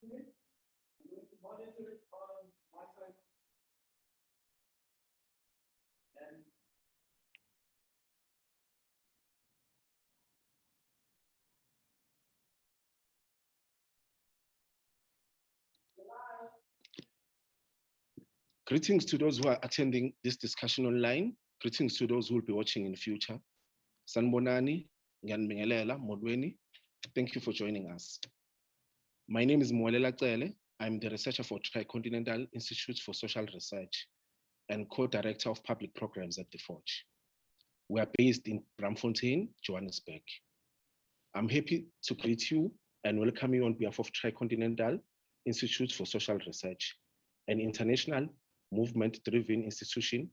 Monitor it on my side. And greetings to those who are attending this discussion online. Greetings to those who will be watching in future. Sanbonani, Nganbengelela, Modweni, thank you for joining us. My name is Mwalela Cele. I'm the researcher for Tricontinental Institute for Social Research and co-director of public programs at the Forge. We are based in Braamfontein, Johannesburg. I'm happy to greet you and welcome you on behalf of Tricontinental Institute for Social Research, an international movement-driven institution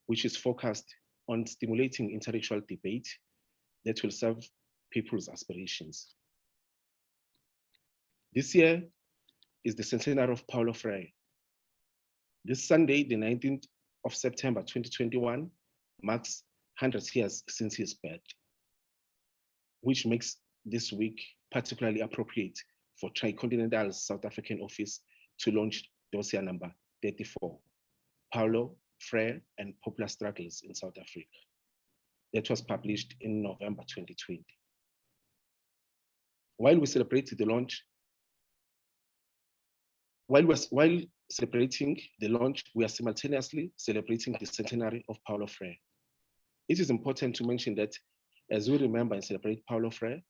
which is focused on stimulating intellectual debate that will serve people's aspirations. This year is the centenary of Paulo Freire. This Sunday, the 19th of September 2021, marks 100 years since his birth, which makes this week particularly appropriate for Tricontinental's South African office to launch dossier number 34, Paulo Freire and Popular Struggles in South Africa. That was published in November 2020. While celebrating the launch, we are simultaneously celebrating the centenary of Paulo Freire. It is important to mention that as we remember and celebrate Paulo Freire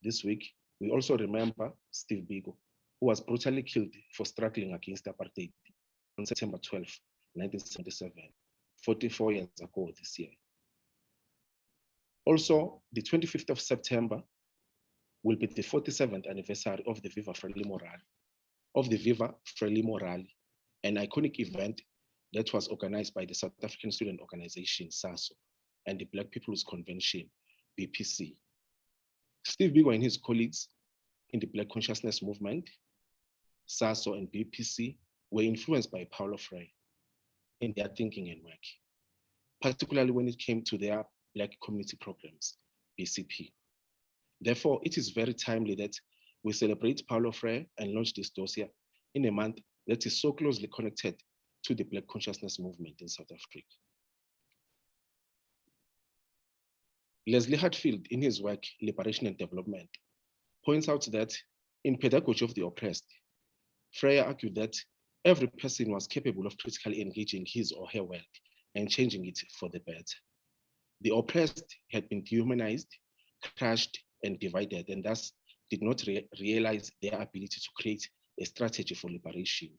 this week, we also remember Steve Biko, who was brutally killed for struggling against apartheid on September 12, 1977, 44 years ago this year. Also, the 25th of September will be the 47th anniversary of the Viva Freire Morale, an iconic event that was organized by the South African Student Organization, SASO, and the Black People's Convention, BPC. Steve Biko and his colleagues in the Black Consciousness Movement, SASO and BPC, were influenced by Paulo Freire in their thinking and work, particularly when it came to their Black community programs, BCP. Therefore, it is very timely that we celebrate Paulo Freire and launch this dossier in a month that is so closely connected to the Black Consciousness Movement in South Africa. Leslie Hartfield, in his work, Liberation and Development, points out that in Pedagogy of the Oppressed, Freire argued that every person was capable of critically engaging his or her world and changing it for the better. The oppressed had been dehumanized, crushed, and divided, and thus did not realize their ability to create a strategy for liberation.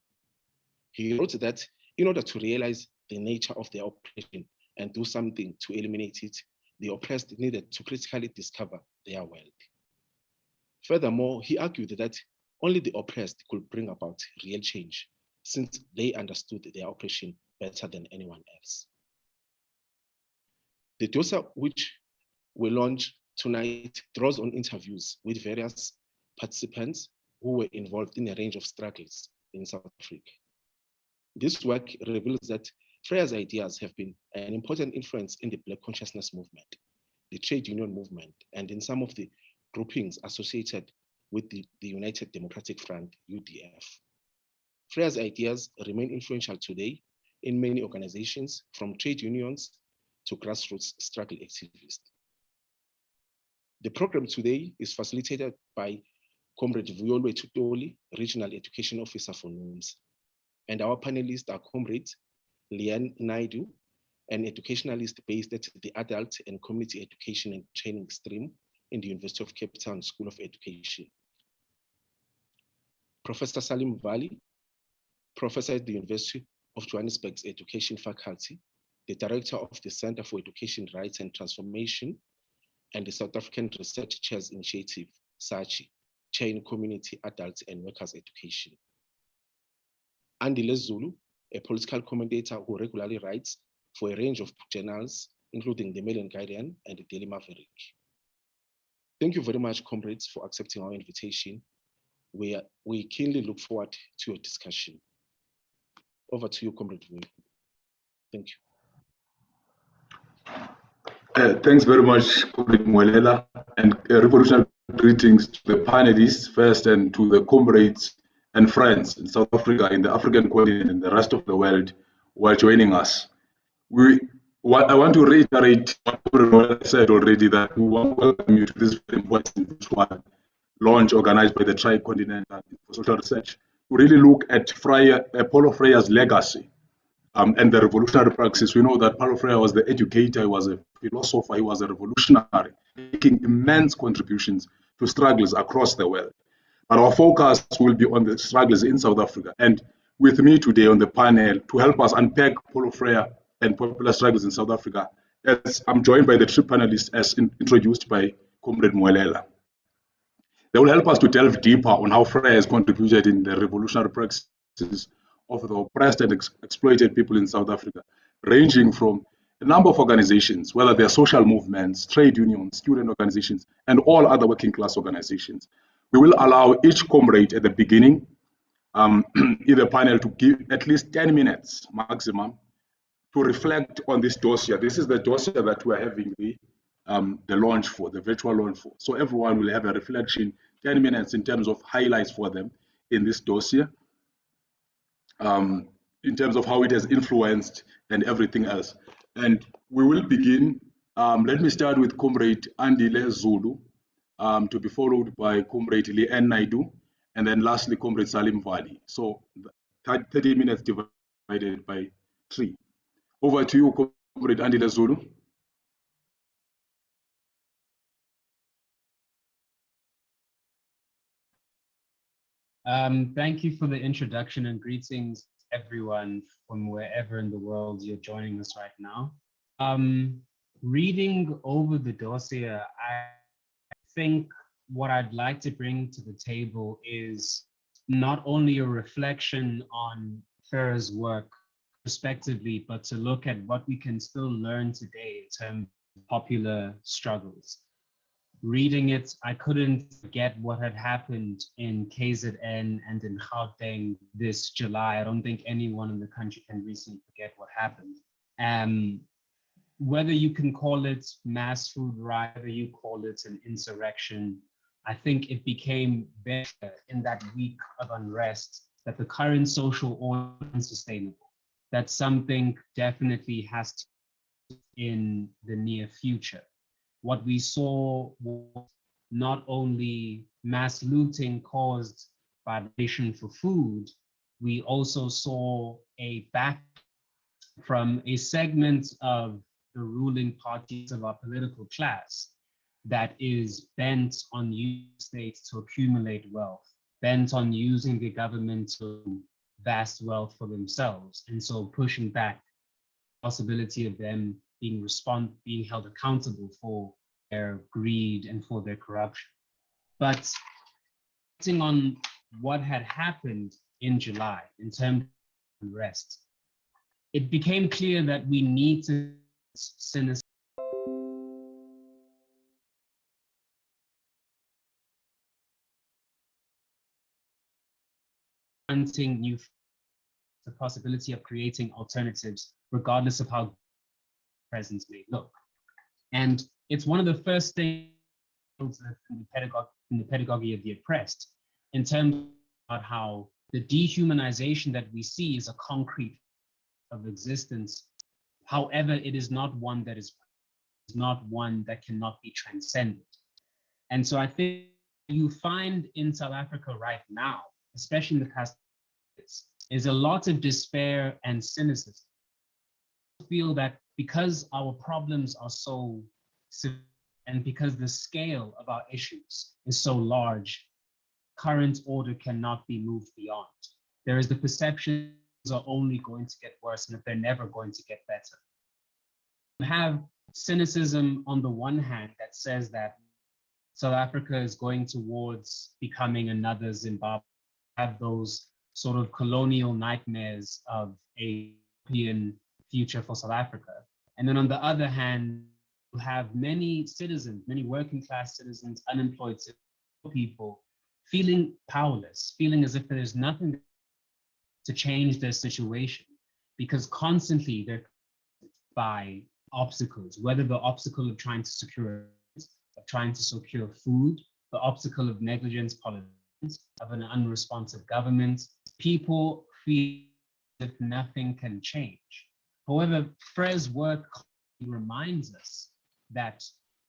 He wrote that in order to realize the nature of their oppression and do something to eliminate it, the oppressed needed to critically discover their world. Furthermore, he argued that only the oppressed could bring about real change, since they understood their oppression better than anyone else. The dossier which we launch tonight draws on interviews with various participants who were involved in a range of struggles in South Africa. This work reveals that Freire's ideas have been an important influence in the Black Consciousness Movement, the trade union movement, and in some of the groupings associated with the United Democratic Front, UDF. Freire's ideas remain influential today in many organizations, from trade unions to grassroots struggle activists. The program today is facilitated by Comrade Vuyolwe Tutoli, Regional Education Officer for NUMS. And our panelists are Comrades Liane Naidu, an educationalist based at the Adult and Community Education and Training stream in the University of Cape Town School of Education. Professor Salim Vali, professor at the University of Johannesburg's Education Faculty, the director of the Center for Education Rights and Transformation, and the South African Research Chairs Initiative, SACHI, Chair in Community, Adult and Workers Education. Andy Lezulu, a political commentator who regularly writes for a range of journals, including the Mail and Guardian and the Daily Maverick. Thank you very much, comrades, for accepting our invitation. We keenly look forward to your discussion. Over to you, Comrade. Thank you. Thanks very much, Comrade Mwelela, and revolutionary greetings to the panelists first and to the comrades and friends in South Africa, in the African continent, and the rest of the world who are joining us. I want to reiterate what I said already, that we want to welcome you to this very important virtual launch organized by the Tricontinental for Social Research to really look at Paulo Freire's legacy and the revolutionary praxis. We know that Paulo Freire was the educator, he was a philosopher, he was a revolutionary, making immense contributions to struggles across the world. But our focus will be on the struggles in South Africa. And with me today on the panel to help us unpack Paulo Freire and popular struggles in South Africa, as I'm joined by the three panelists as introduced by Comrade Mwelela. They will help us to delve deeper on how Freire has contributed in the revolutionary practices of the oppressed and exploited people in South Africa, ranging from a number of organizations, whether they're social movements, trade unions, student organizations, and all other working class organizations. We will allow each comrade at the beginning in the panel to give at least 10 minutes maximum to reflect on this dossier. This is the dossier that we're having the launch for, the virtual launch for. So everyone will have a reflection, 10 minutes in terms of highlights for them in this dossier, in terms of how it has influenced and everything else. And we will begin. Let me start with Comrade Andile Zulu, to be followed by Comrade Leanne Naidu, and then lastly, Comrade Salim Vali. So 30 minutes divided by 3. Over to you, Comrade Andile Zulu. Thank you for the introduction and greetings, everyone from wherever in the world you're joining us right now. Reading over the dossier, I think what I'd like to bring to the table is not only a reflection on Freire's work respectively, but to look at what we can still learn today in terms of popular struggles. Reading it, I couldn't forget what had happened in KZN and in Gauteng this July. I don't think anyone in the country can recently forget what happened. Whether you can call it mass food riot, whether you call it an insurrection, I think it became better in that week of unrest that the current social order is unsustainable, that something definitely has to be in the near future. What we saw was not only mass looting caused by the nation for food, we also saw a back from a segment of the ruling parties of our political class that is bent on using states to accumulate wealth, bent on using the government to vast wealth for themselves, and so pushing back the possibility of them being held accountable for their greed and for their corruption. But reflecting on what had happened in July in terms of unrest, it became clear that we need to cynicism. Hunting new, the possibility of creating alternatives, regardless of how presence may look. And it's one of the first things in the pedagogy of the oppressed, in terms of how the dehumanization that we see is a concrete of existence. However, it is not one that cannot be transcended. And so I think you find in South Africa right now, especially in the past, is a lot of despair and cynicism. I feel that because our problems are so severe and because the scale of our issues is so large, current order cannot be moved beyond. There is the perception things are only going to get worse and that they're never going to get better. You have cynicism on the one hand that says that South Africa is going towards becoming another Zimbabwe, have those sort of colonial nightmares of a European future for South Africa. And then on the other hand, you have many citizens, many working class citizens, unemployed people, feeling powerless, feeling as if there's nothing to change their situation, because constantly they're by obstacles, whether the obstacle of trying to secure food, the obstacle of negligence politics, of an unresponsive government, people feel that nothing can change. However, Freire's work reminds us that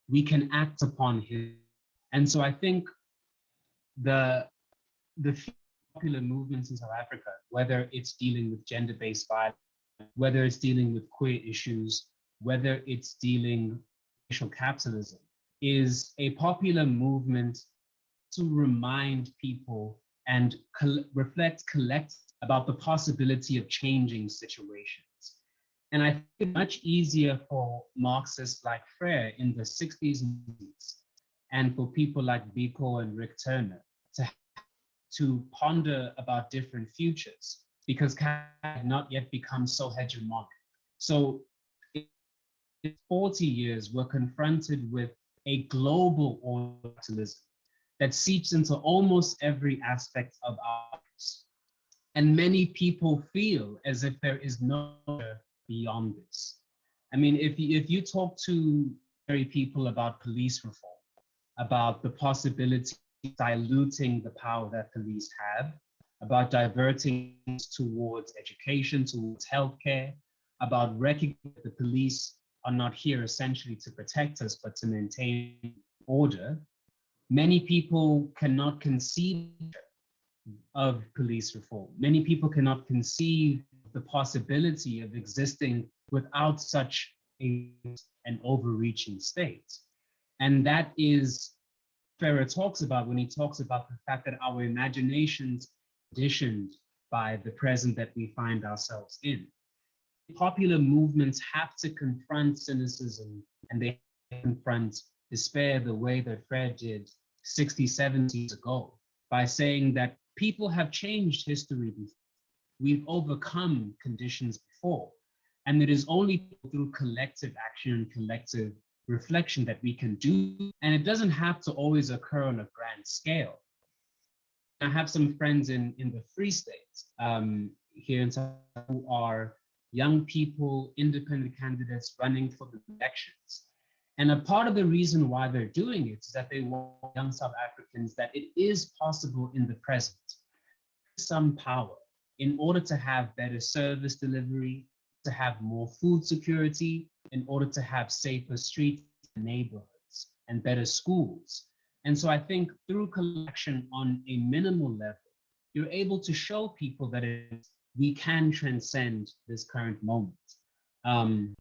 we can act upon his. And so I think the popular movements in South Africa, whether it's dealing with gender-based violence, whether it's dealing with queer issues, whether it's dealing with racial capitalism, is a popular movement to remind people and reflect collectively about the possibility of changing situations. And I think it's much easier for Marxists like Freire in the 60s and 70s, and for people like Biko and Rick Turner to ponder about different futures, because had not yet become so hegemonic. So in 40 years, we're confronted with a global Orbitalism that seeps into almost every aspect of our lives. And many people feel as if there is no beyond this. I mean, if you talk to very people about police reform, about the possibility of diluting the power that police have, about diverting towards education, towards healthcare, about recognizing that the police are not here essentially to protect us, but to maintain order, many people cannot conceive of police reform. Many people cannot conceive the possibility of existing without such an overreaching state. And that is Freire talks about when he talks about the fact that our imaginations are conditioned by the present that we find ourselves in. Popular movements have to confront cynicism, and they confront despair the way that Freire did 60, 70 years ago, by saying that people have changed history before. We've overcome conditions before. And it is only through collective action and collective reflection that we can do. And it doesn't have to always occur on a grand scale. I have some friends in the Free State here in South Africa who are young people, independent candidates running for the elections. And a part of the reason why they're doing it is that they want young South Africans that it is possible in the present, some power, in order to have better service delivery, to have more food security, in order to have safer streets and neighborhoods and better schools. And so I think through collection on a minimal level, you're able to show people that we can transcend this current moment.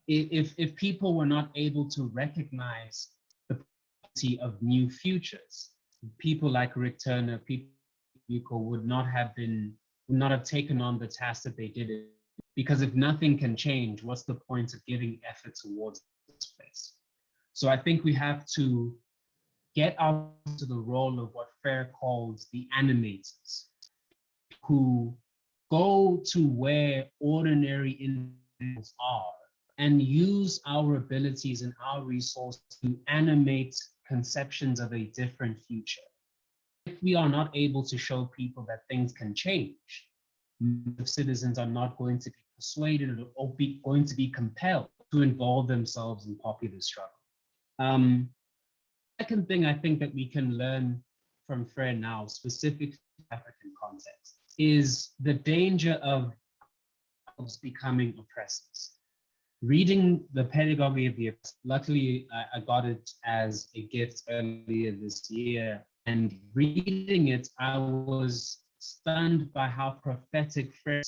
If people were not able to recognize the possibility of new futures, people like Rick Turner, people like Biko would not have taken on the task that they did. Because if nothing can change, what's the point of giving effort towards this place? So I think we have to get out to the role of what Freire calls the animators, who go to where ordinary individuals are and use our abilities and our resources to animate conceptions of a different future. If we are not able to show people that things can change, citizens are not going to be persuaded or going to be compelled to involve themselves in popular struggle. Second thing I think that we can learn from Freire now, specific to the African context, is the danger of becoming oppressors. Reading the Pedagogy of the Oppressed, luckily I got it as a gift earlier this year, and reading it, I was stunned by how prophetic Freire,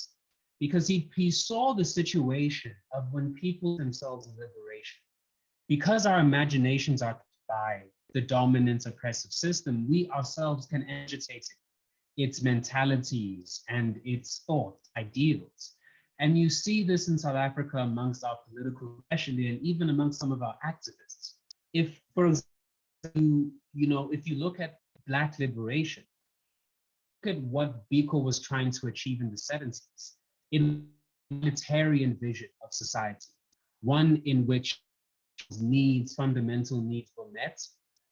because he saw the situation of when people themselves in liberation. Because our imaginations are by the dominant oppressive system, we ourselves can agitate its mentalities and its thoughts, ideals. And you see this in South Africa amongst our political, especially, and even amongst some of our activists. If, for example, if you look at Black liberation, look at what Biko was trying to achieve in the 70s, in a utilitarian vision of society, one in which fundamental needs were met,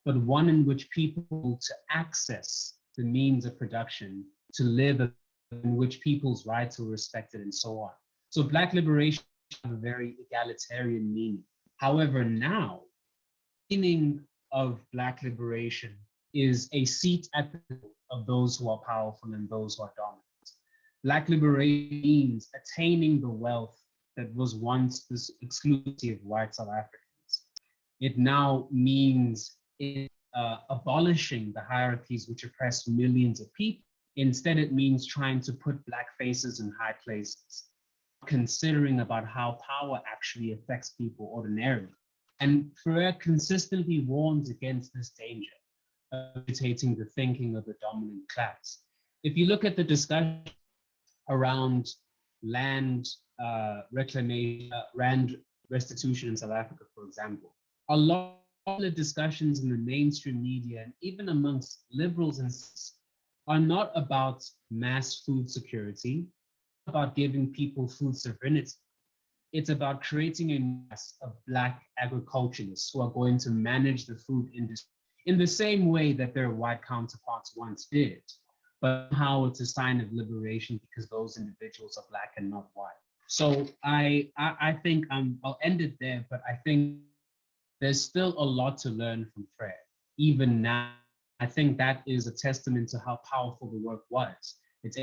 but one in which people to access the means of production, to live, in which people's rights were respected, and so on. So Black liberation has a very egalitarian meaning. However, now, the meaning of Black liberation is a seat at the table of those who are powerful and those who are dominant. Black liberation means attaining the wealth that was once the exclusive of white South Africans. It now means abolishing the hierarchies which oppress millions of people. Instead, it means trying to put Black faces in high places, considering about how power actually affects people ordinarily. And Freire consistently warns against this danger of imitating the thinking of the dominant class. If you look at the discussion around land reclamation, land restitution in South Africa, for example, a lot of the discussions in the mainstream media and even amongst liberals and are not about mass food security, about giving people food sovereignty. It's about creating a mass of Black agriculturalists who are going to manage the food industry in the same way that their white counterparts once did. But somehow it's a sign of liberation because those individuals are Black and not white. So I think I'll end it there, but I think there's still a lot to learn from Freire. Even now, I think that is a testament to how powerful the work was. It's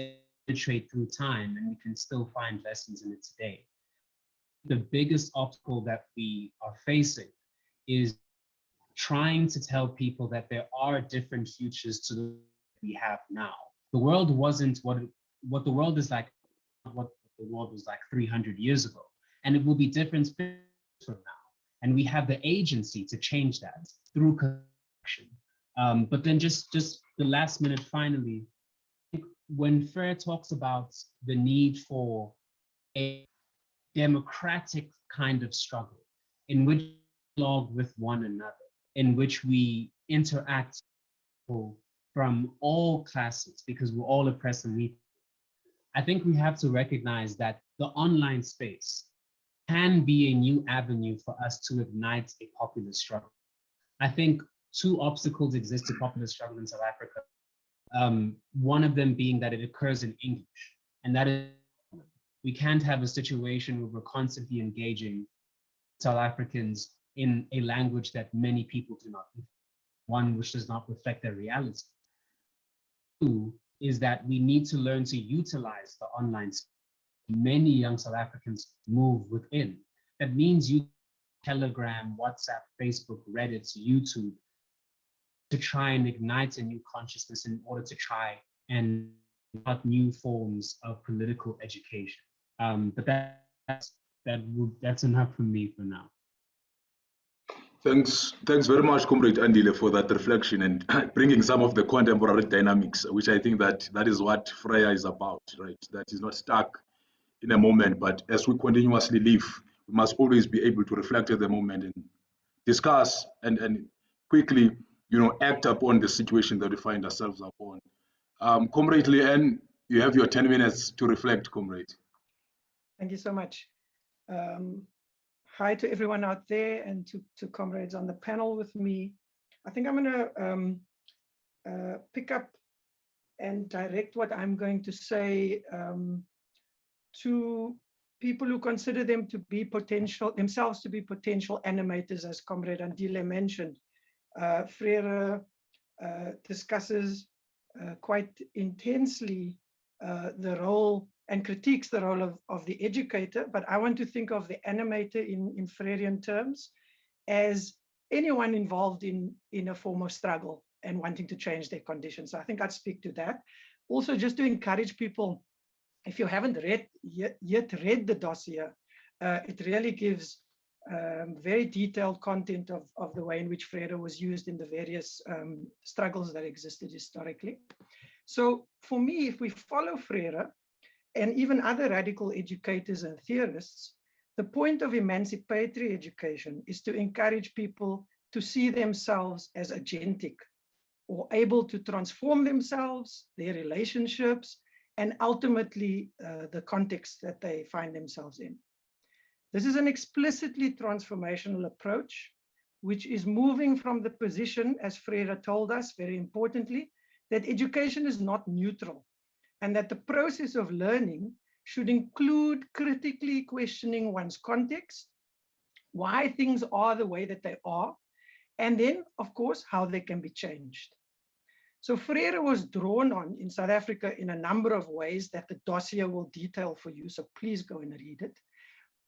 penetrate through time, and we can still find lessons in it today. The biggest obstacle that we are facing is trying to tell people that there are different futures to the we have now. The world wasn't what the world is like, what the world was like 300 years ago, and it will be different from now. And we have the agency to change that through action. But then just the last minute, finally, when Freire talks about the need for a democratic kind of struggle in which we dialogue with one another, in which we interact from all classes because we're all oppressed and weak, I think we have to recognize that the online space can be a new avenue for us to ignite a popular struggle. I think two obstacles exist to popular struggle in South Africa. One of them being that it occurs in English, and that is we can't have a situation where we're constantly engaging South Africans in a language that many people do not, one which does not reflect their reality. Two is that we need to learn to utilize the online space. Many young South Africans move within. That means you Telegram, WhatsApp, Facebook, Reddit, YouTube, to try and ignite a new consciousness in order to try and start new forms of political education. But that's enough for me for now. Thanks very much, Comrade Andile, for that reflection and bringing some of the contemporary dynamics, which I think that is what Freire is about, right? That is not stuck in a moment, but as we continuously live, we must always be able to reflect at the moment and discuss and quickly, act upon the situation that we find ourselves upon. Comrade Leanne, you have your 10 minutes to reflect, Comrade. Thank you so much. Hi to everyone out there and to comrades on the panel with me. I think I'm going to pick up and direct what I'm going to say to people who consider themselves to be potential animators, as Comrade Andile mentioned. Freire discusses quite intensely the role and critiques the role of the educator, but I want to think of the animator in Freirean terms as anyone involved in a form of struggle and wanting to change their conditions. So I think I'd speak to that. Also, just to encourage people, if you haven't yet read the dossier, it really gives very detailed content of the way in which Freire was used in the various struggles that existed historically. So for me, if we follow Freire, and even other radical educators and theorists, the point of emancipatory education is to encourage people to see themselves as agentic or able to transform themselves, their relationships, and ultimately the context that they find themselves in. This is an explicitly transformational approach, which is moving from the position, as Freire told us very importantly, that education is not neutral, and that the process of learning should include critically questioning one's context, why things are the way that they are, and then, of course, how they can be changed. So Freire was drawn on in South Africa in a number of ways that the dossier will detail for you, so please go and read it.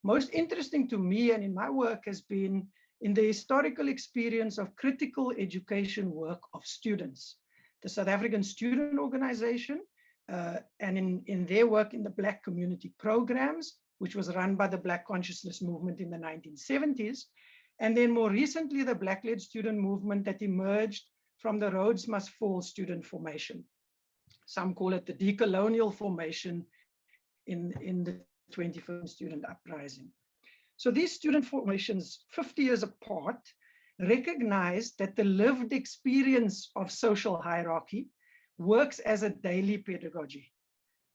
Most interesting to me and in my work has been in the historical experience of critical education work of students. The South African Student Organization, and in their work in the Black community programs, which was run by the Black consciousness movement in the 1970s, and then more recently, the Black-led student movement that emerged from the Rhodes Must Fall student formation. Some call it the decolonial formation in the 21st student uprising. So these student formations, 50 years apart, recognize that the lived experience of social hierarchy works as a daily pedagogy,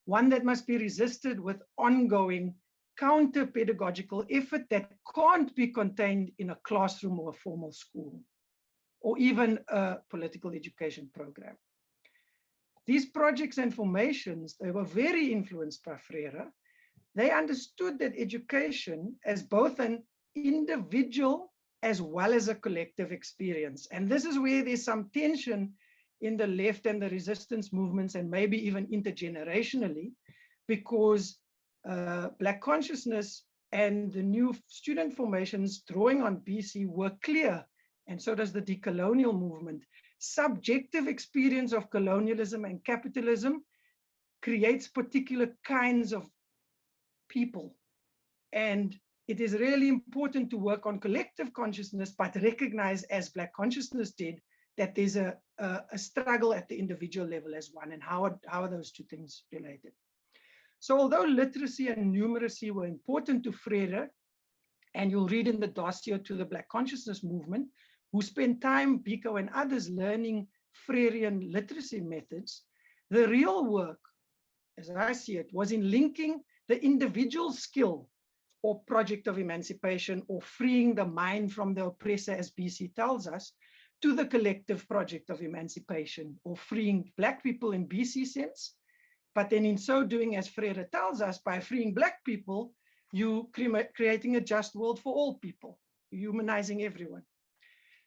one that must be resisted with ongoing counter-pedagogical effort that can't be contained in a classroom or a formal school, or even a political education program. These projects and formations, they were very influenced by Freire. They understood that education as both an individual as well as a collective experience. And this is where there's some tension in the left and the resistance movements, and maybe even intergenerationally, because Black consciousness and the new student formations drawing on BC were clear, and so does the decolonial movement. Subjective experience of colonialism and capitalism creates particular kinds of people. And it is really important to work on collective consciousness, but recognize, as Black consciousness did, that there's a struggle at the individual level as one, and how are those two things related? So although literacy and numeracy were important to Freire, and you'll read in the dossier to the Black consciousness movement, who spent time, Biko and others, learning Freirean literacy methods, the real work, as I see it, was in linking the individual skill or project of emancipation, or freeing the mind from the oppressor, as BC tells us, to the collective project of emancipation, or freeing Black people in BC sense. But then in so doing, as Freire tells us, by freeing Black people, you creating a just world for all people, humanizing everyone.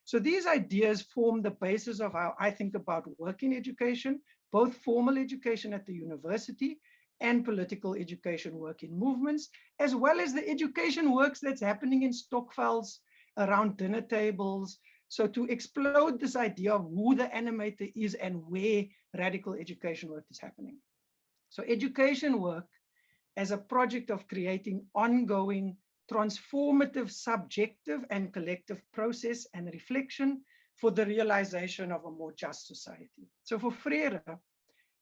So these ideas form the basis of how I think about work in education, both formal education at the university and political education work in movements, as well as the education works that's happening in stokvels, around dinner tables. So to explode this idea of who the animator is and where radical education work is happening. So education work as a project of creating ongoing, transformative, subjective and collective process and reflection for the realization of a more just society. So for Freire,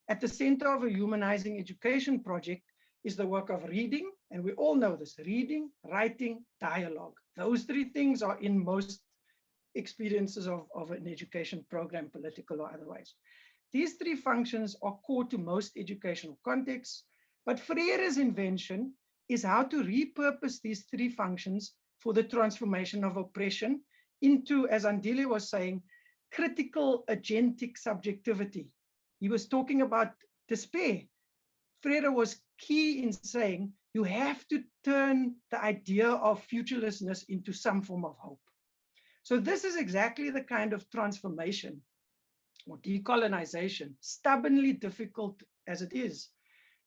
at the center of a humanizing education project is the work of reading, and we all know this: reading, writing, dialogue. Those three things are in most experiences of an education program, political or otherwise. These three functions are core to most educational contexts, but Freire's invention is how to repurpose these three functions for the transformation of oppression into, as Andile was saying, critical agentic subjectivity. He was talking about despair. Freire was key in saying you have to turn the idea of futurelessness into some form of hope. So this is exactly the kind of transformation or decolonization, stubbornly difficult as it is,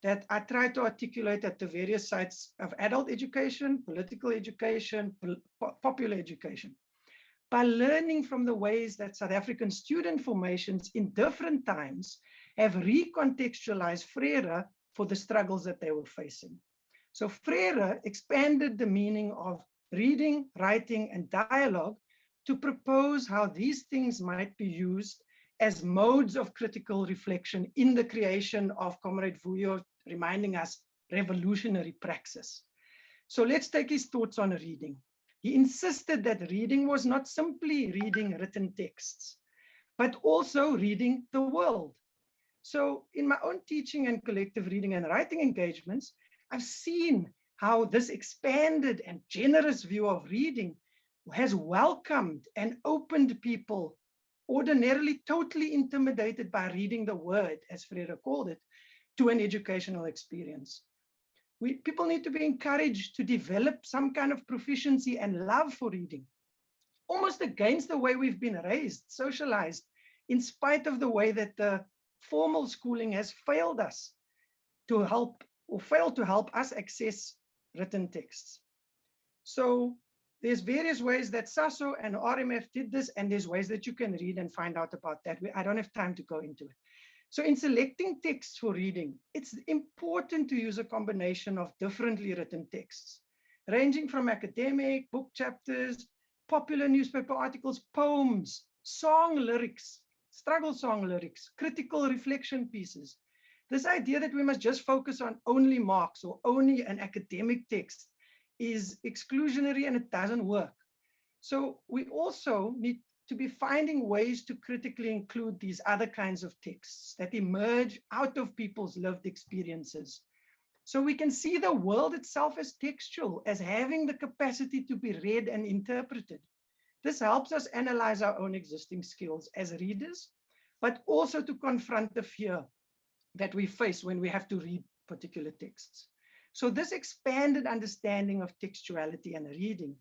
that I try to articulate at the various sites of adult education, political education, popular education, by learning from the ways that South African student formations in different times have recontextualized Freire for the struggles that they were facing. So Freire expanded the meaning of reading, writing, and dialogue to propose how these things might be used as modes of critical reflection in the creation of, Comrade Vuyo reminding us, revolutionary praxis. So let's take his thoughts on reading. He insisted that reading was not simply reading written texts, but also reading the world. So in my own teaching and collective reading and writing engagements, I've seen how this expanded and generous view of reading has welcomed and opened people ordinarily totally intimidated by reading the word, as Freire called it, to an educational experience. People need to be encouraged to develop some kind of proficiency and love for reading, almost against the way we've been raised, socialized in spite of the way that the formal schooling has failed us to help, or failed to help us access written texts. So there's various ways that SASO and RMF did this, and there's ways that you can read and find out about that. I don't have time to go into it. So in selecting texts for reading, it's important to use a combination of differently written texts, ranging from academic, book chapters, popular newspaper articles, poems, song lyrics, struggle song lyrics, critical reflection pieces. This idea that we must just focus on only Marx or only an academic text is exclusionary, and it doesn't work. So we also need to be finding ways to critically include these other kinds of texts that emerge out of people's lived experiences. So we can see the world itself as textual, as having the capacity to be read and interpreted. This helps us analyze our own existing skills as readers, but also to confront the fear that we face when we have to read particular texts. So this expanded understanding of textuality and reading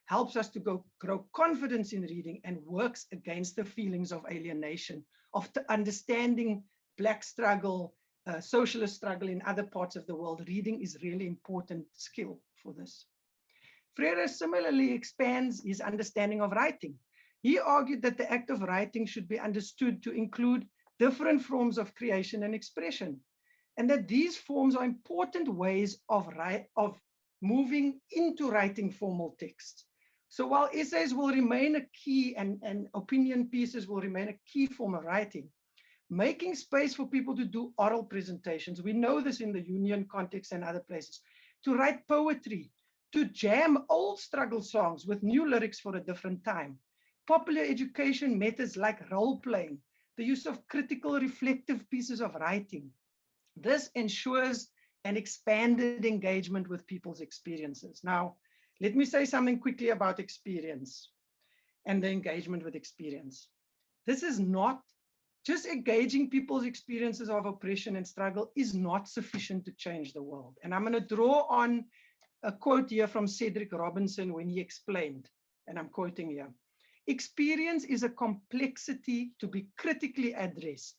helps us to grow confidence in reading, and works against the feelings of alienation, of understanding Black struggle, socialist struggle in other parts of the world. Reading is really important skill for this. Freire similarly expands his understanding of writing. He argued that the act of writing should be understood to include different forms of creation and expression, and that these forms are important ways of moving into writing formal texts. So while essays will remain a key, and opinion pieces will remain a key form of writing, making space for people to do oral presentations, we know this in the union context and other places, to write poetry, to jam old struggle songs with new lyrics for a different time, popular education methods like role-playing, the use of critical reflective pieces of writing. This ensures an expanded engagement with people's experiences. Now, let me say something quickly about experience and the engagement with experience. This is not just engaging people's experiences of oppression and struggle is not sufficient to change the world. And I'm going to draw on a quote here from Cedric Robinson when he explained, and I'm quoting here: "Experience is a complexity to be critically addressed,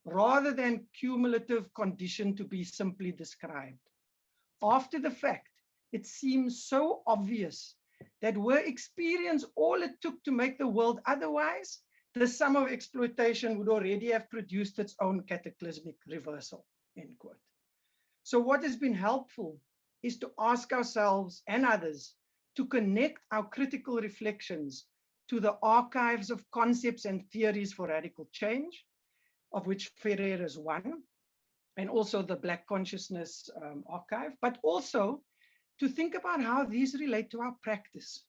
rather than cumulative condition to be simply described. After the fact, it seems so obvious that were experience all it took to make the world otherwise, the sum of exploitation would already have produced its own cataclysmic reversal," end quote. So what has been helpful is to ask ourselves and others to connect our critical reflections to the archives of concepts and theories for radical change, of which Freire is one, and also the Black Consciousness archive, but also to think about how these relate to our practice.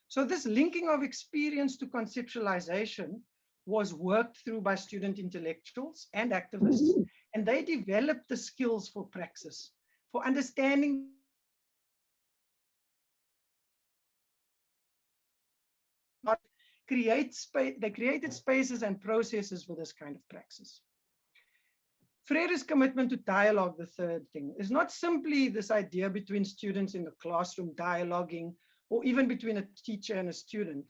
So this linking of experience to conceptualization was worked through by student intellectuals and activists, and they developed the skills for praxis, for understanding they created spaces and processes for this kind of praxis. Freire's commitment to dialogue, the third thing, is not simply this idea between students in the classroom dialoguing, or even between a teacher and a student,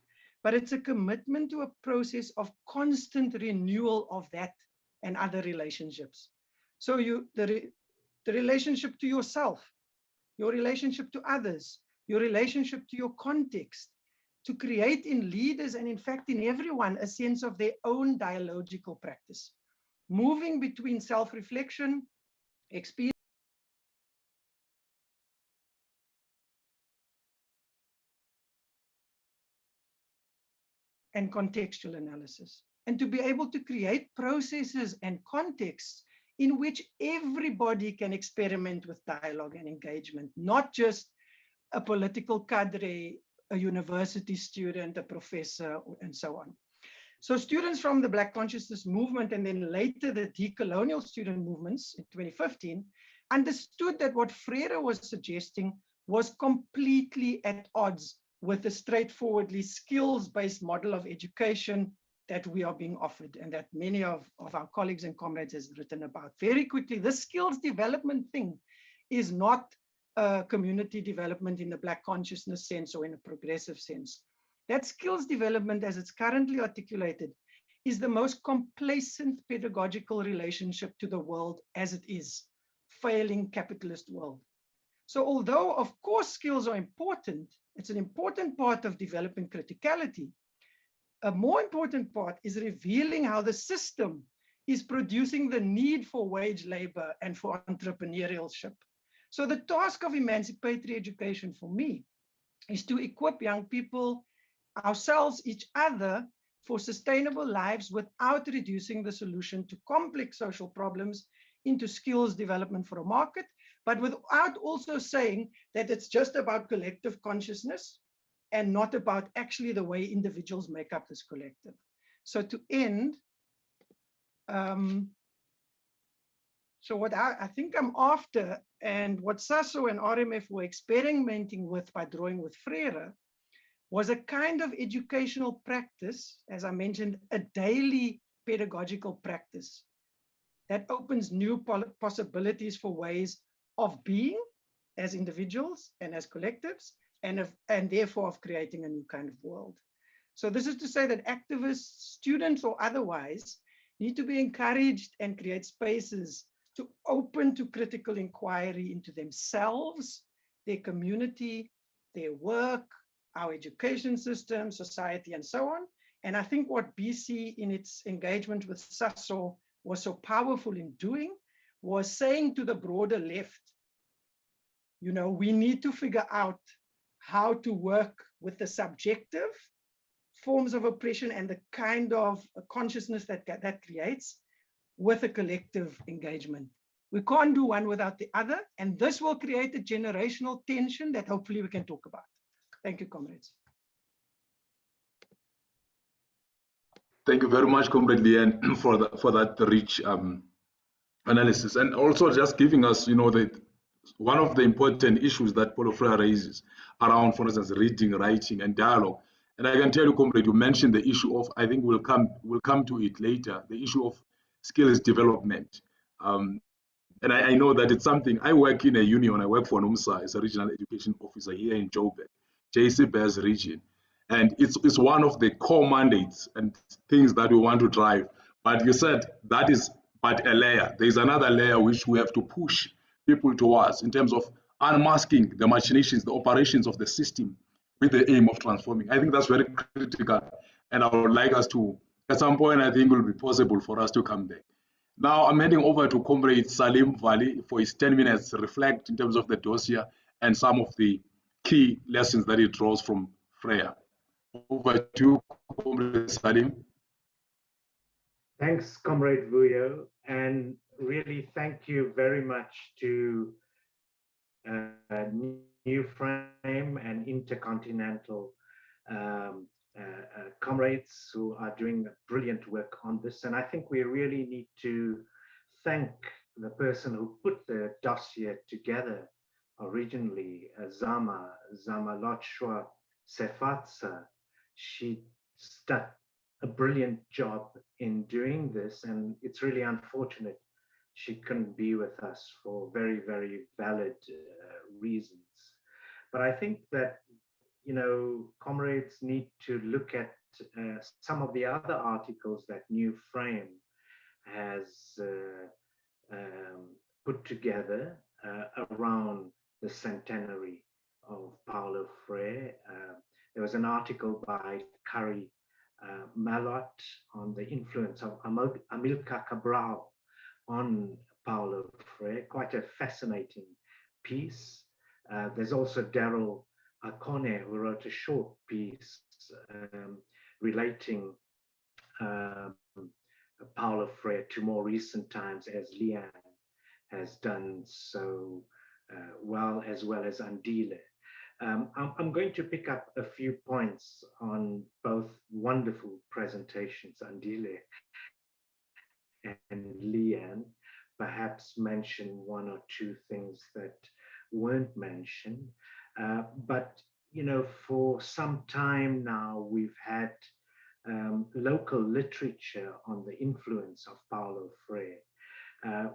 but it's a commitment to a process of constant renewal of that and other relationships. So the relationship to yourself, your relationship to others, your relationship to your context, to create in leaders and in fact in everyone a sense of their own dialogical practice, moving between self-reflection, experience, and contextual analysis, and to be able to create processes and contexts in which everybody can experiment with dialogue and engagement, not just a political cadre, a university student, a professor, and so on. So students from the Black Consciousness movement, and then later the decolonial student movements in 2015, understood that what Freire was suggesting was completely at odds with the straightforwardly skills-based model of education that we are being offered, and that many of our colleagues and comrades has written about. Very quickly, the skills development thing is not community development in the Black consciousness sense or in a progressive sense. That skills development, as it's currently articulated, is the most complacent pedagogical relationship to the world as it is, failing capitalist world. So although, of course, skills are important, it's an important part of developing criticality. A more important part is revealing how the system is producing the need for wage labor and for entrepreneurship. So the task of emancipatory education for me is to equip young people, ourselves, each other, for sustainable lives without reducing the solution to complex social problems into skills development for a market, but without also saying that it's just about collective consciousness and not about actually the way individuals make up this collective. So to end, so what I think I'm after, and what SASO and RMF were experimenting with by drawing with Freire, was a kind of educational practice, as I mentioned, a daily pedagogical practice that opens new possibilities for ways of being as individuals and as collectives, and therefore of creating a new kind of world. So this is to say that activists, students or otherwise, need to be encouraged and create spaces to open to critical inquiry into themselves, their community, their work, our education system, society, and so on. And I think what BC in its engagement with SASO was so powerful in doing was saying to the broader left, you know, we need to figure out how to work with the subjective forms of oppression and the kind of consciousness that creates with a collective engagement. We can't do one without the other, and this will create a generational tension that hopefully we can talk about. Thank you, comrades. Thank you very much, Comrade Leanne, for that rich analysis, and also just giving us, you know, one of the important issues that Paulo Freire raises around, for instance, reading, writing, and dialogue. And I can tell you, Comrade, you mentioned the issue of, I think we'll come to it later, the issue of skills development. And I know that it's something, I work in a union, I work for NUMSA as a regional education officer here in Joburg, JC Bears region. And it's one of the core mandates and things that we want to drive. But you said that is but a layer. There's another layer which we have to push people towards in terms of unmasking the machinations, the operations of the system with the aim of transforming. I think that's very critical. And I would like us to, at some point, I think it will be possible for us to come back. Now I'm handing over to Comrade Salim Vali for his 10 minutes to reflect in terms of the dossier and some of the key lessons that he draws from Freire. Over to you, Comrade Salim. Thanks, Comrade Vuyo, and really thank you very much to New Frame and Intercontinental comrades who are doing brilliant work on this. And I think we really need to thank the person who put the dossier together originally, Zama Lotshwa Sefatsa. She did a brilliant job in doing this, and it's really unfortunate she couldn't be with us for very, very valid reasons. But I think that, you know, comrades need to look at some of the other articles that New Frame has put together around the centenary of Paulo Freire. There was an article by Curry Malott on the influence of Amilcar Cabral on Paulo Freire, quite a fascinating piece. There's also Daryl Akone, who wrote a short piece relating Paulo Freire to more recent times, as Leanne has done so well as Andile. I'm going to pick up a few points on both wonderful presentations, Andile and Leanne, perhaps mention one or two things that weren't mentioned. But, you know, for some time now, we've had local literature on the influence of Paulo Freire,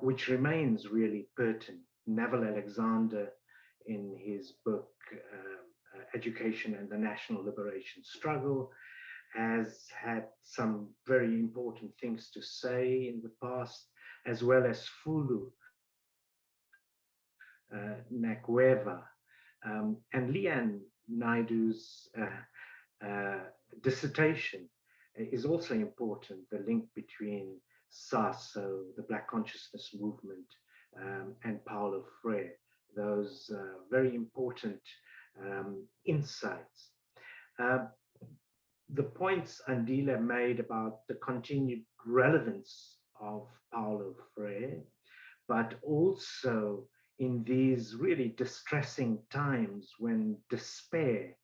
which remains really pertinent. Neville Alexander, in his book, Education and the National Liberation Struggle, has had some very important things to say in the past, as well as Fulu, Nakweva, and Leanne Naidu's dissertation is also important, the link between SASO, the Black Consciousness Movement, and Paulo Freire, those very important insights. The points Andile made about the continued relevance of Paulo Freire, but also in these really distressing times when despair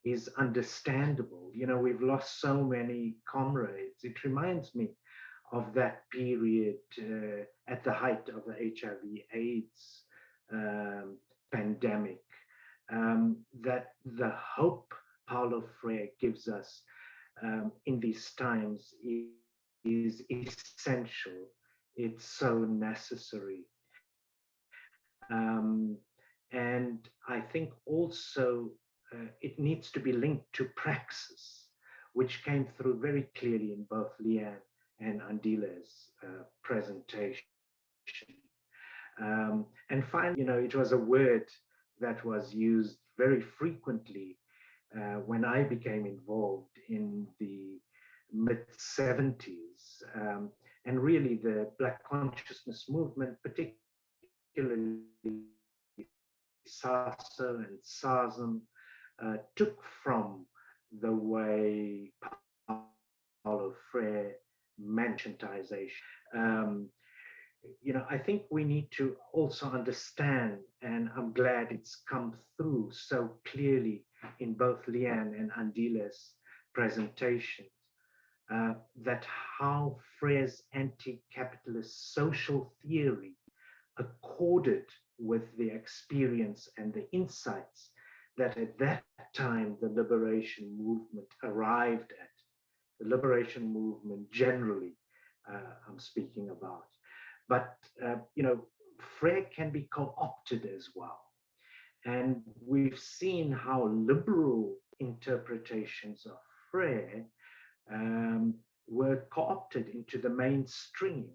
is understandable. You know, we've lost so many comrades. It reminds me of that period at the height of the HIV/AIDS pandemic, that the hope Paulo Freire gives us in these times is essential. It's so necessary. And I think also it needs to be linked to praxis, which came through very clearly in both Leanne and Andile's presentation. And finally, you know, it was a word that was used very frequently when I became involved in the mid-70s. And really the Black Consciousness movement, particularly SASO and SASM, took from the way Paulo Freire mentioned conscientization. You know, I think we need to also understand, and I'm glad it's come through so clearly in both Leanne and Andile's presentations, that how Freire's anti-capitalist social theory accorded with the experience and the insights that at that time the liberation movement arrived at, the liberation movement generally, I'm speaking about. But, you know, Freire can be co-opted as well. And we've seen how liberal interpretations of Freire were co-opted into the mainstream,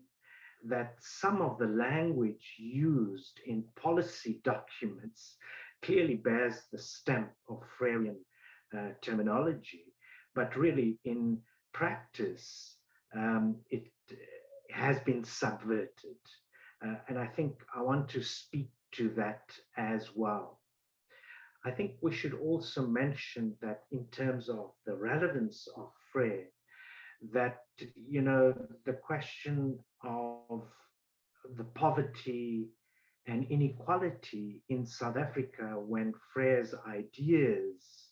that some of the language used in policy documents clearly bears the stamp of Freirean terminology, but really in practice, it has been subverted. And I think I want to speak to that as well. I think we should also mention that in terms of the relevance of Freire, that, you know, the question of the poverty and inequality in South Africa when Freire's ideas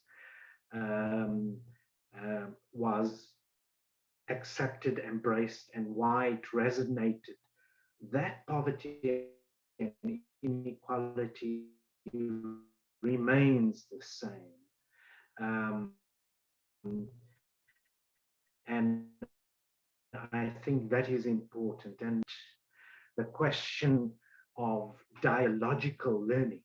was accepted, embraced, and why it resonated, that poverty and inequality remains the same. And I think that is important. And the question of dialogical learning,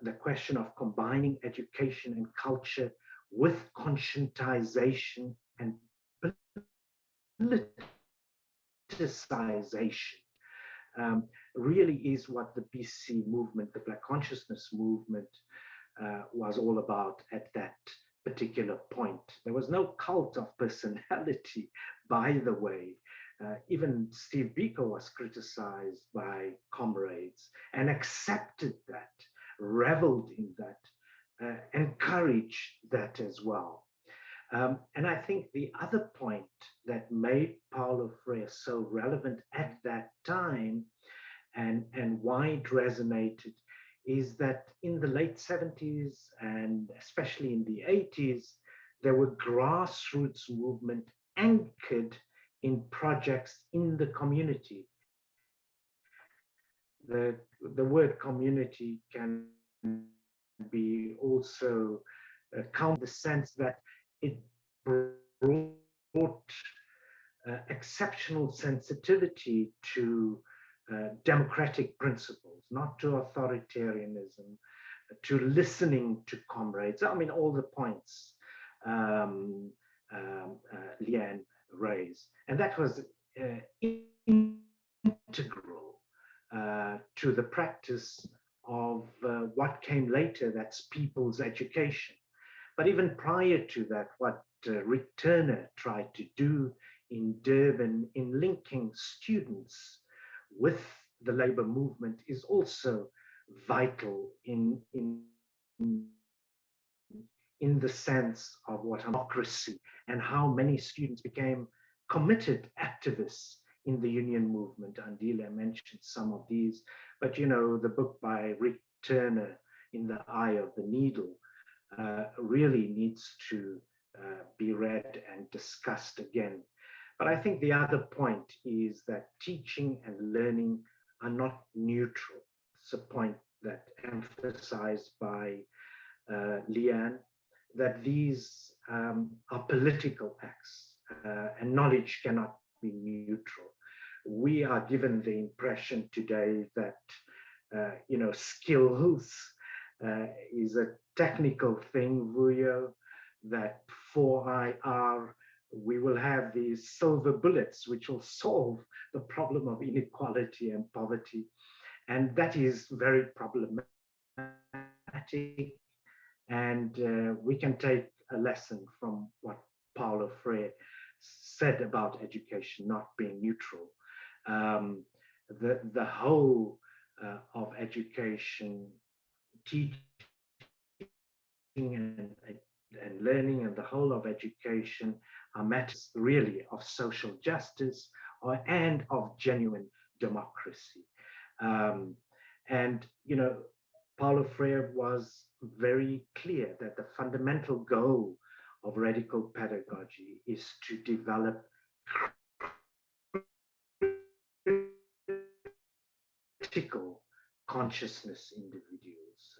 the question of combining education and culture with conscientization and politicization, really is what the BC movement, the Black Consciousness movement, was all about at that particular point. There was no cult of personality, by the way. Even Steve Biko was criticized by comrades and accepted that, reveled in that, encouraged that as well. And I think the other point that made Paulo Freire so relevant at that time and why it resonated is that in the late 70s and especially in the 80s, there were grassroots movement anchored in projects in the community. The word community can be also count the sense that it brought exceptional sensitivity to democratic principles, not to authoritarianism, to listening to comrades. I mean, all the points Leanne raised. And that was integral to the practice of what came later, that's people's education. But even prior to that, what Rick Turner tried to do in Durban in linking students with the labor movement is also vital in the sense of what democracy and how many students became committed activists in the union movement. Andile mentioned some of these, but you know, the book by Rick Turner, In the Eye of the Needle, really needs to be read and discussed again. But I think the other point is that teaching and learning are not neutral. It's a point that emphasized by Leanne, that these are political acts and knowledge cannot be neutral. We are given the impression today that you know, skills is a technical thing, Vuyo, that for IR we will have these silver bullets which will solve the problem of inequality and poverty. And that is very problematic. And we can take a lesson from what Paulo Freire said about education not being neutral. The whole of education, teaching and learning, and the whole of education are matters really of social justice and of genuine democracy. And, you know, Paulo Freire was very clear that the fundamental goal of radical pedagogy is to develop critical consciousness individuals.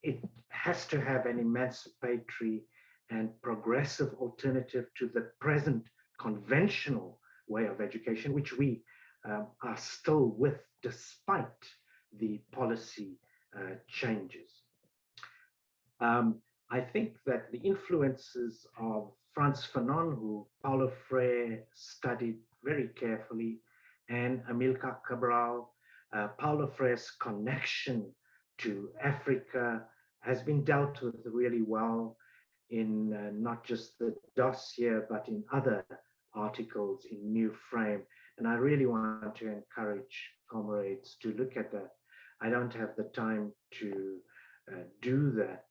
It has to have an emancipatory and progressive alternative to the present conventional way of education, which we are still with despite the policy changes. I think that the influences of Frantz Fanon, who Paulo Freire studied very carefully, and Amilcar Cabral, Paulo Freire's connection to Africa has been dealt with really well in not just the dossier, but in other articles in New Frame. And I really want to encourage comrades to look at that. I don't have the time to do that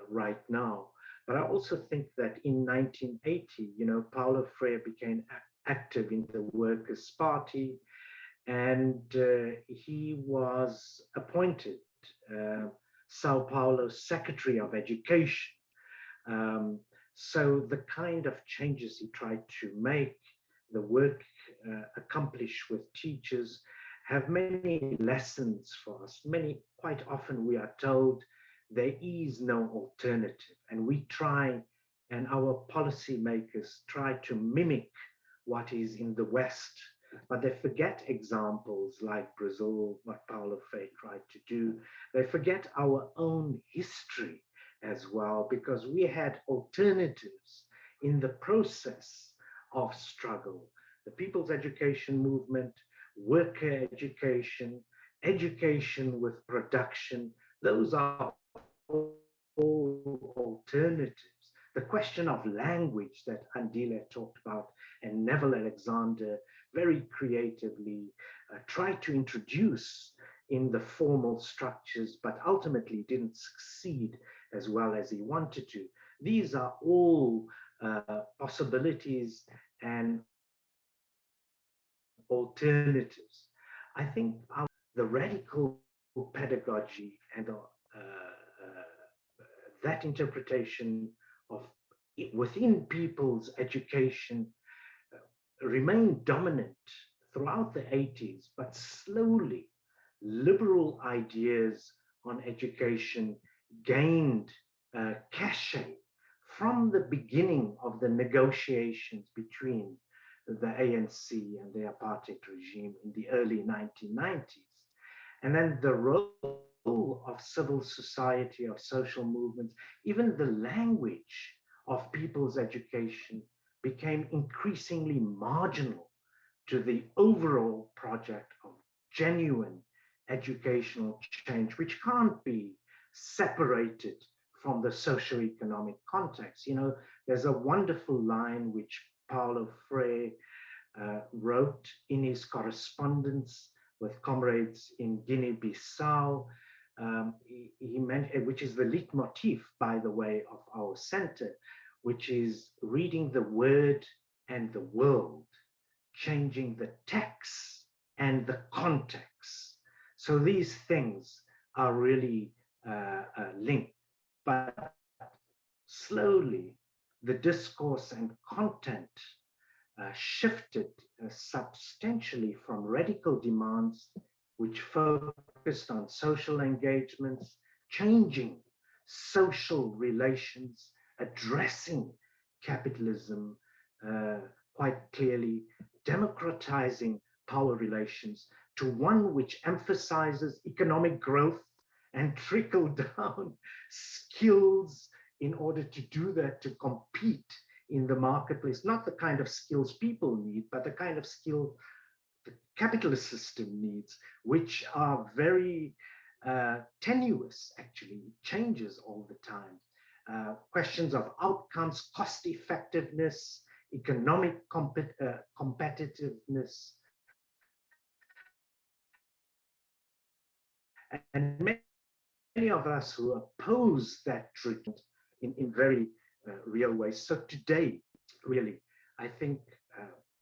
right now, but I also think that in 1980, you know, Paulo Freire became active in the Workers' Party, and he was appointed Sao Paulo's Secretary of Education. So the kind of changes he tried to make, the work accomplished with teachers, have many lessons for us. Quite often we are told there is no alternative, and we try, and our policymakers try to mimic what is in the West, but they forget examples like Brazil, what Paulo Freire tried to do. They forget our own history as well, because we had alternatives in the process of struggle. The People's Education Movement, worker education, education with production, those are all alternatives. The question of language that Andile talked about, and Neville Alexander very creatively tried to introduce in the formal structures, but ultimately didn't succeed as well as he wanted to. These are all possibilities and alternatives. I think the radical pedagogy and that interpretation of within people's education remained dominant throughout the 80s, but slowly liberal ideas on education gained cachet from the beginning of the negotiations between the ANC and the apartheid regime in the early 1990s. And then the role of civil society, of social movements, even the language of people's education became increasingly marginal to the overall project of genuine educational change, which can't be separated from the socio-economic context. You know, there's a wonderful line which Paulo Freire wrote in his correspondence with comrades in Guinea-Bissau. He mentioned, which is the leitmotif, by the way, of our center, which is reading the word and the world, changing the text and the context. So these things are really linked, but slowly the discourse and content shifted substantially from radical demands which focused on social engagements, changing social relations, addressing capitalism quite clearly, democratizing power relations, to one which emphasizes economic growth and trickle down skills in order to do that, to compete in the marketplace, not the kind of skills people need, but the kind of skill the capitalist system needs, which are very tenuous, actually, changes all the time. Questions of outcomes, cost effectiveness, economic competitiveness, and many of us who oppose that treatment in very real ways. So today, really, I think,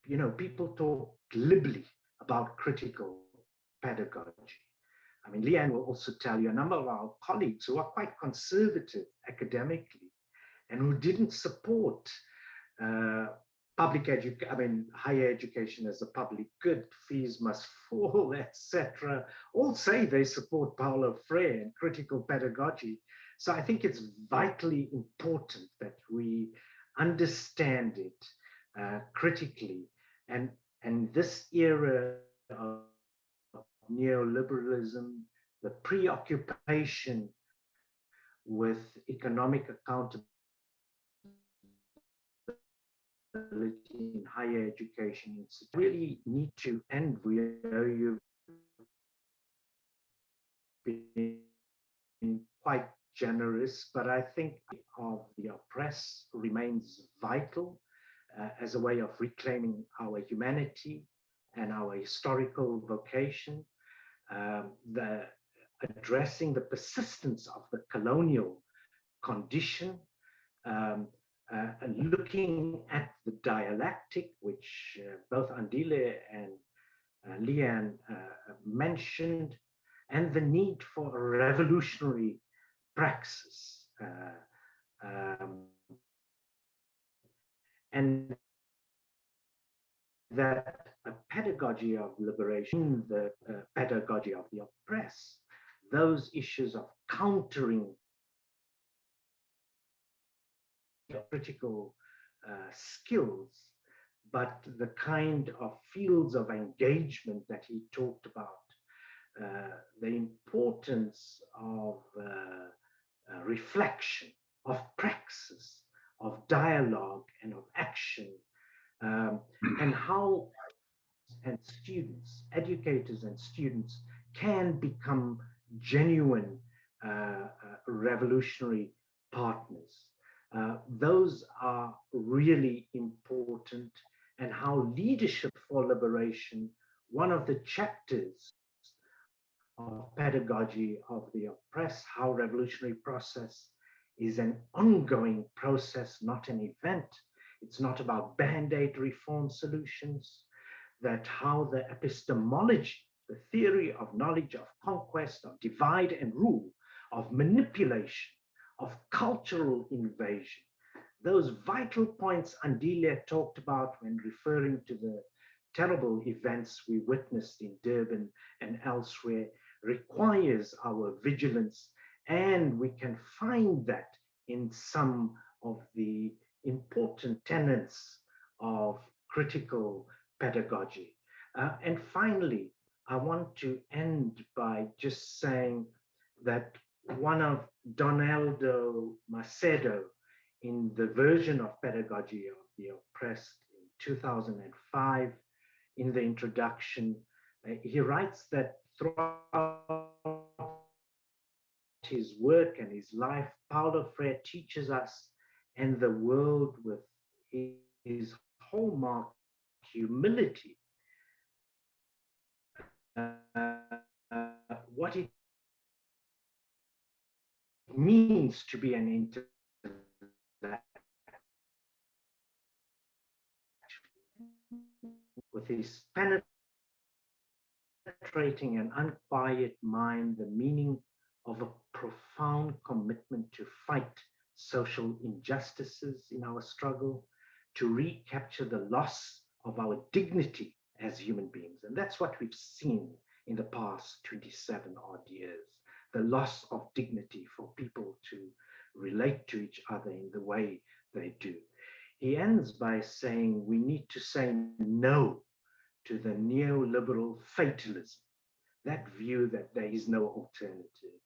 you know, people talk glibly about critical pedagogy. I mean, Leanne will also tell you a number of our colleagues who are quite conservative academically and who didn't support higher education as a public good, fees must fall, etc., all say they support Paulo Freire and critical pedagogy. So I think it's vitally important that we understand it critically. And this era of neoliberalism, the preoccupation with economic accountability in higher education, really need to end. We know you've been quite generous, but I think of the oppressed remains vital as a way of reclaiming our humanity and our historical vocation. Addressing the persistence of the colonial condition, and looking at the dialectic, which both Andile and Leanne mentioned, and the need for a revolutionary praxis. And that a pedagogy of liberation, the pedagogy of the oppressed, those issues of countering critical skills, but the kind of fields of engagement that he talked about, the importance of reflection, of praxis, of dialogue, and of action, and how and students, educators and students can become genuine revolutionary partners. Those are really important, and how leadership for liberation, one of the chapters of pedagogy of the oppressed, how revolutionary process is an ongoing process, not an event. It's not about band-aid reform solutions, that how the epistemology, the theory of knowledge, of conquest, of divide and rule, of manipulation, of cultural invasion, those vital points Andile talked about when referring to the terrible events we witnessed in Durban and elsewhere, requires our vigilance, and we can find that in some of the important tenets of critical pedagogy. And finally, I want to end by just saying that one of Donaldo Macedo, in the version of Pedagogy of the Oppressed in 2005, in the introduction, he writes that throughout his work and his life, Paulo Freire teaches us and the world with his hallmark humility what it means to be an intellect with his penetrating and unquiet mind, the meaning of a profound commitment to fight social injustices in our struggle, to recapture the loss of our dignity as human beings. And that's what we've seen in the past 27 odd years, the loss of dignity for people to relate to each other in the way they do. He ends by saying we need to say no to the neoliberal fatalism, that view that there is no alternative,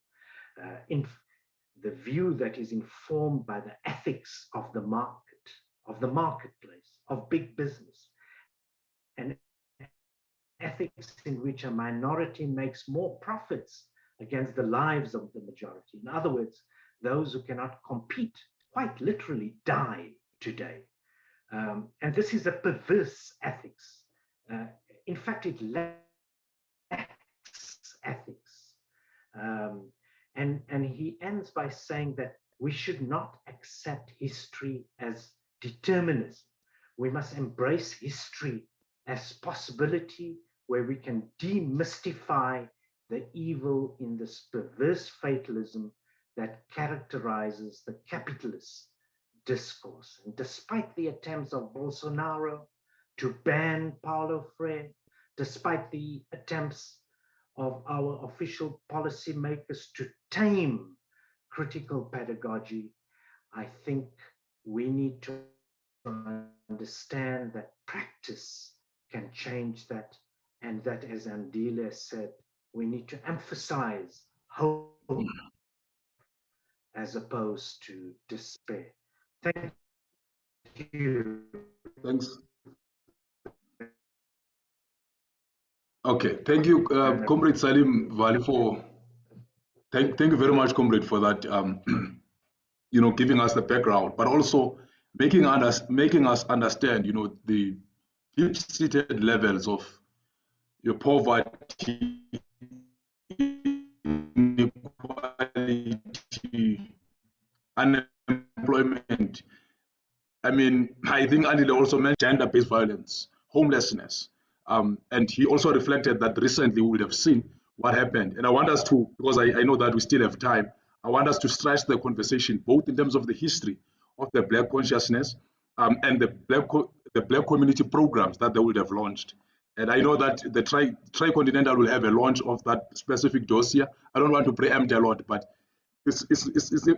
the view that is informed by the ethics of the market, of the marketplace, of big business, and ethics in which a minority makes more profits against the lives of the majority. In other words, those who cannot compete quite literally die today. And this is a perverse ethics. In fact, it lacks ethics. And he ends by saying that we should not accept history as determinism. We must embrace history as possibility, where we can demystify the evil in this perverse fatalism that characterizes the capitalist discourse. And despite the attempts of Bolsonaro to ban Paulo Freire, despite the attempts of our official policymakers to tame critical pedagogy, I think we need to understand that practice can change that, and that, as Andile said, we need to emphasize hope as opposed to despair. Thank you. Thanks. Okay, thank you, Comrade Salim Vali, for thank you very much, Comrade, for that. Giving us the background, but also making us understand, the deep-seated levels of your poverty, inequality, unemployment. I think Andile also mentioned gender-based violence, homelessness. And he also reflected that recently we would have seen what happened. And I want us to, because I know that we still have time, I want us to stretch the conversation, both in terms of the history of the Black consciousness and the Black community programs that they would have launched. And I know that the Tricontinental will have a launch of that specific dossier. I don't want to preempt a lot, but it's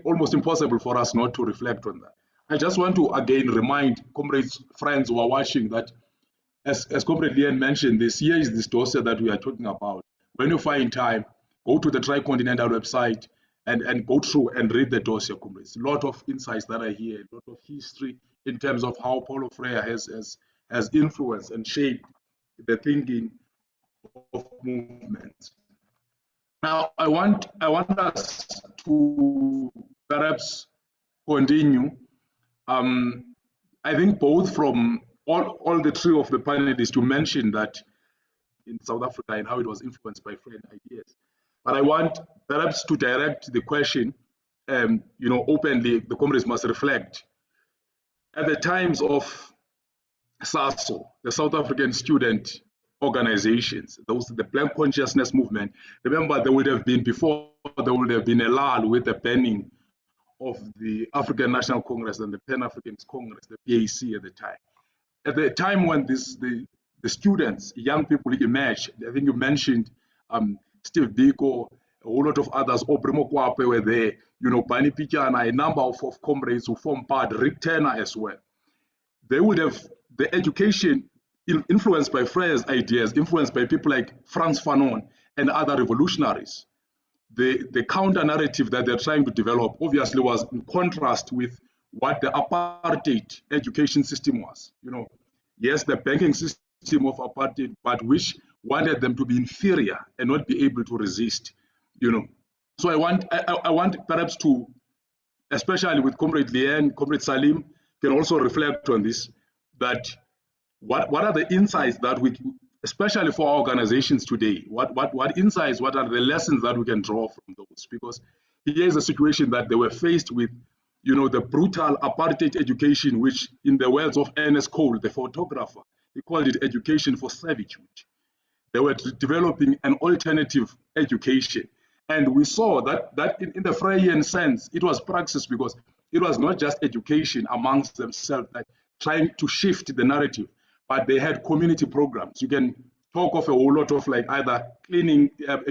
almost impossible for us not to reflect on that. I just want to again remind comrades, friends who are watching that, as Comrade Leon mentioned, here is this dossier that we are talking about. When you find time, go to the Tricontinental website and go through and read the dossier, comrades. A lot of insights that are here, a lot of history in terms of how Paulo Freire has influenced and shaped the thinking of movements. Now, I want us to perhaps continue. I think both from all the three of the panelists, you mentioned that in South Africa and how it was influenced by Freire ideas. But I want perhaps to direct the question, openly, the comrades must reflect. At the times of SASO, the South African Student Organizations, the Black Consciousness Movement, remember there would have been a lull with the banning of the African National Congress and the Pan-African Congress, the PAC at the time. At the time when the students, young people emerged, I think you mentioned Steve Biko, a whole lot of others, Oprimo Kwape were there, Bani Pichana, a number of comrades who formed part, Rick Turner as well. They would have the education influenced by Freire's ideas, influenced by people like Frantz Fanon and other revolutionaries. The counter narrative that they're trying to develop obviously was in contrast with what the apartheid education system was. You know, yes, the banking system of apartheid, but which wanted them to be inferior and not be able to resist. You know, so I want perhaps to, especially with Comrade Lian, Comrade Salim, can also reflect on this, that what are the insights that we, especially for our organizations today, what insights, what are the lessons that we can draw from those? Because here is a situation that they were faced with, you know, the brutal apartheid education, which in the words of Ernest Cole, the photographer, he called it education for servitude. They were developing an alternative education. And we saw that in the Freirean sense, it was praxis, because it was not just education amongst themselves, like trying to shift the narrative, but they had community programs. You can talk of a whole lot of like either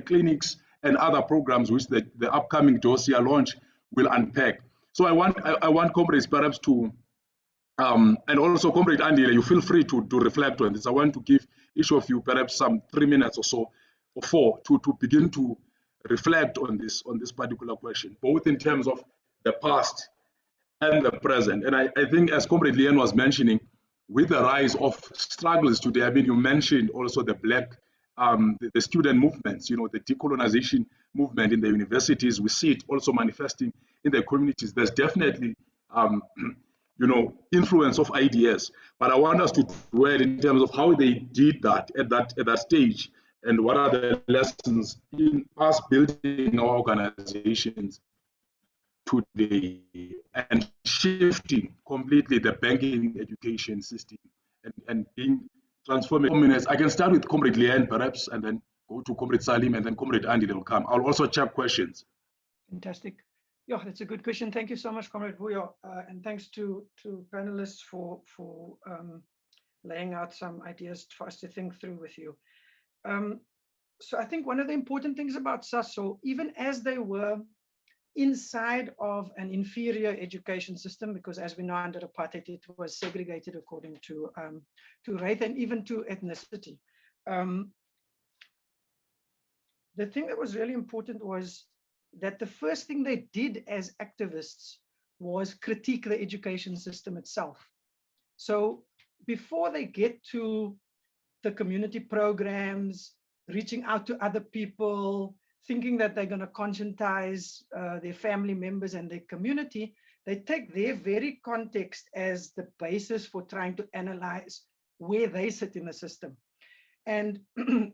clinics and other programs which the upcoming dossier launch will unpack. So I want comrades perhaps to, and also Comrade Andile, you feel free to reflect on this. I want to give each of you perhaps some 3 minutes or so, or 4, to begin to reflect on this particular question, both in terms of the past and the present. And I think, as Comrade Lian was mentioning, with the rise of struggles today, I mean, you mentioned also the Black, the student movements, you know, the decolonization movement in the universities. We see it also manifesting in the communities. There's definitely, you know, influence of ideas. But I want us to dwell in terms of how they did that at that stage, and what are the lessons in us building our organizations today and shifting completely the banking education system and being transforming. I can start with Comrade Lian perhaps, and then go to Comrade Salim, and then Comrade Andy will come. I'll also check questions. Fantastic. Yeah, that's a good question. Thank you so much, Comrade Vuyo, and thanks to panelists for laying out some ideas for us to think through with you. So I think one of the important things about SASO, even as they were inside of an inferior education system, because as we know, under apartheid, it was segregated according to race and even to ethnicity. The thing that was really important was that the first thing they did as activists was critique the education system itself. So before they get to the community programs, reaching out to other people, thinking that they're going to conscientize their family members and their community, they take their very context as the basis for trying to analyze where they sit in the system. And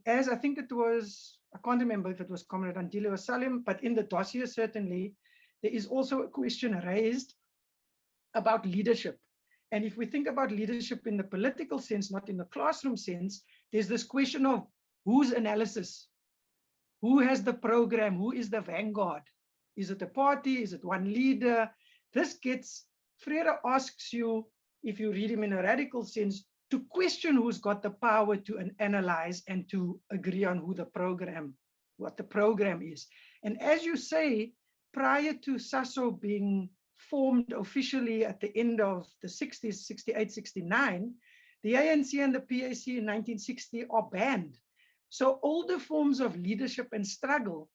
as I think it was, I can't remember if it was Comrade Andile or Salim, but in the dossier certainly, there is also a question raised about leadership. And if we think about leadership in the political sense, not in the classroom sense, there's this question of whose analysis, who has the program, who is the vanguard? Is it a party? Is it one leader? This gets, Freire asks you, if you read him in a radical sense, to question who's got the power to analyze and to agree on who the program, what the program is. And as you say, prior to SASO being formed officially at the end of the 60s, 68, 69, the ANC and the PAC in 1960 are banned. So older forms of leadership and struggle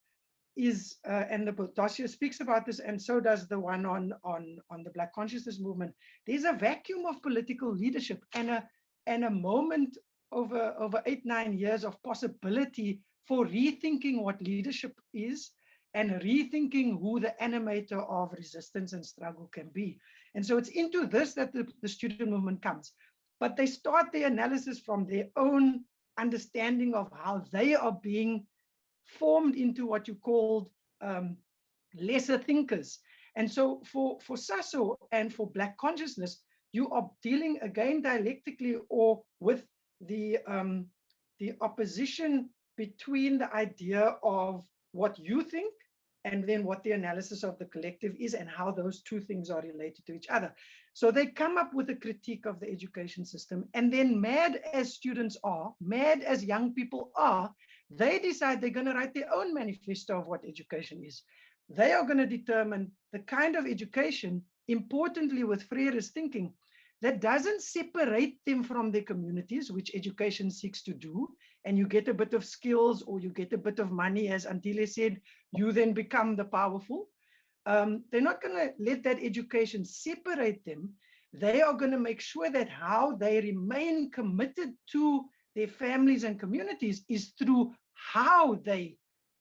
is, and the dossier speaks about this, and so does the one on the Black consciousness movement. There's a vacuum of political leadership and a moment over 8-9 years of possibility for rethinking what leadership is and rethinking who the animator of resistance and struggle can be. And so it's into this that the student movement comes. But they start their analysis from their own understanding of how they are being formed into what you called lesser thinkers. And so for SASO and for Black consciousness, you are dealing again dialectically or with the opposition between the idea of what you think and then what the analysis of the collective is and how those two things are related to each other. So they come up with a critique of the education system, and then mad as students are, mad as young people are, they decide they're going to write their own manifesto of what education is. They are going to determine the kind of education, importantly with Freire's thinking, that doesn't separate them from their communities, which education seeks to do, and you get a bit of skills or you get a bit of money, as Andile said, you then become the powerful. they're not going to let that education separate them. They are going to make sure that how they remain committed to their families and communities is through how they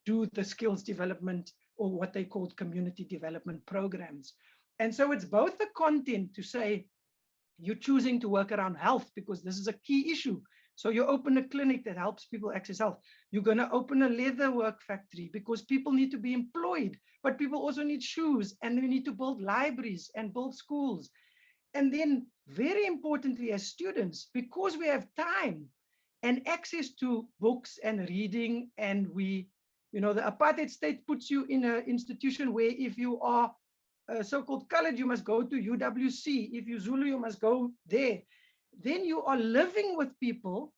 do the skills development, or what they call community development programs. And so it's both the content to say, you're choosing to work around health because this is a key issue. So you open a clinic that helps people access health. You're going to open a leather work factory because people need to be employed, but people also need shoes, and we need to build libraries and build schools. And then very importantly, as students, because we have time and access to books and reading, and we, the apartheid state puts you in an institution where if you are so-called colored, you must go to UWC. If you're Zulu, you must go there. Then you are living with people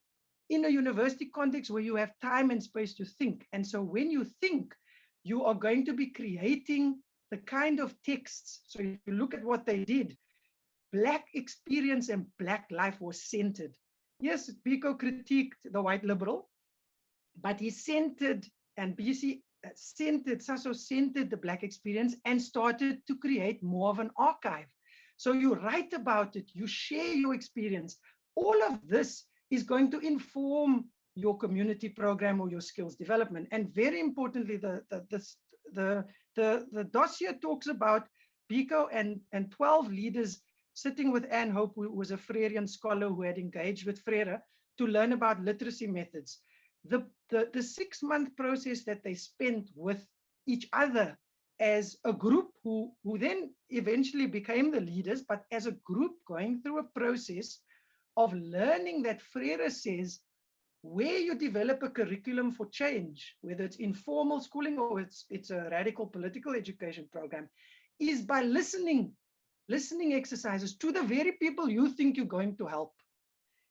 in a university context where you have time and space to think. And so when you think, you are going to be creating the kind of texts. So if you look at what they did, Black experience and Black life was centered. Yes, Biko critiqued the white liberal, but he centered, and BC centered, Sasso centered the Black experience and started to create more of an archive. So you write about it, you share your experience. All of this is going to inform your community program or your skills development. And very importantly, the dossier talks about Biko and 12 leaders sitting with Anne Hope, who was a Freirean scholar who had engaged with Freire to learn about literacy methods. The 6-month process that they spent with each other as a group who then eventually became the leaders, but as a group going through a process of learning that Freire says, where you develop a curriculum for change, whether it's informal schooling or it's a radical political education program, is by listening exercises to the very people you think you're going to help.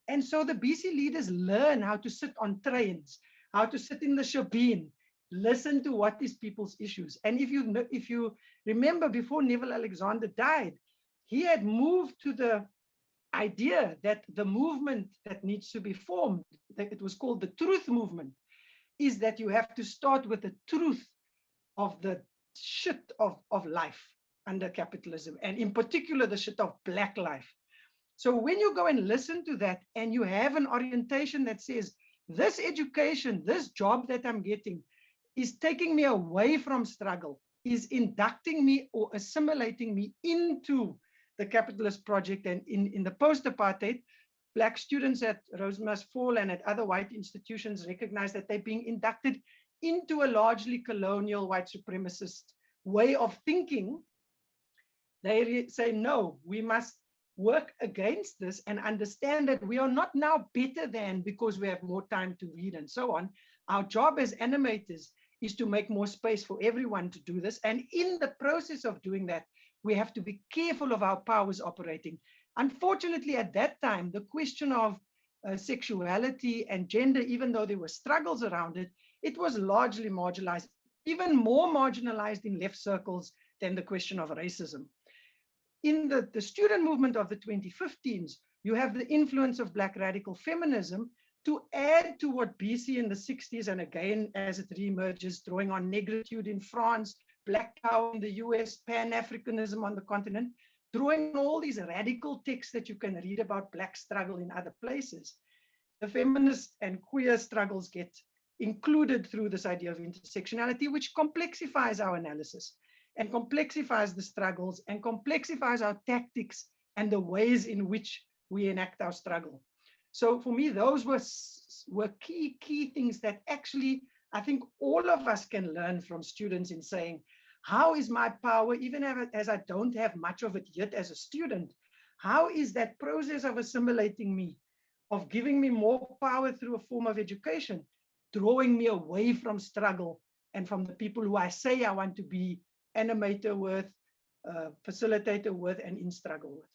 And so the BC leaders learn how to sit on trains, how to sit in the shebeen, listen to what is people's issues. And if you remember, before Neville Alexander died, he had moved to the idea that the movement that needs to be formed, that it was called the truth movement, is that you have to start with the truth of the shit of life under capitalism, and in particular, the shit of Black life. So when you go and listen to that, and you have an orientation that says, this education, this job that I'm getting is taking me away from struggle, is inducting me or assimilating me into the capitalist project. And in the post-apartheid, Black students at Rosemars Fall and at other white institutions recognize that they're being inducted into a largely colonial white supremacist way of thinking. They say, no, we must work against this and understand that we are not now better than because we have more time to read and so on. Our job as animators is to make more space for everyone to do this. And in the process of doing that, we have to be careful of our powers operating. Unfortunately, at that time, the question of sexuality and gender, even though there were struggles around it, it was largely marginalized, even more marginalized in left circles than the question of racism. In the student movement of the 2015s, you have the influence of Black radical feminism to add to what BC in the 60s, and again, as it reemerges, drawing on negritude in France, Black power in the US, Pan-Africanism on the continent, drawing on all these radical texts that you can read about Black struggle in other places. The feminist and queer struggles get included through this idea of intersectionality, which complexifies our analysis and complexifies the struggles and complexifies our tactics and the ways in which we enact our struggle. So for me, those were key things that actually I think all of us can learn from students in saying, how is my power, even as I don't have much of it yet as a student, how is that process of assimilating me, of giving me more power through a form of education, drawing me away from struggle and from the people who I say I want to be animator with, facilitator with, and in struggle with.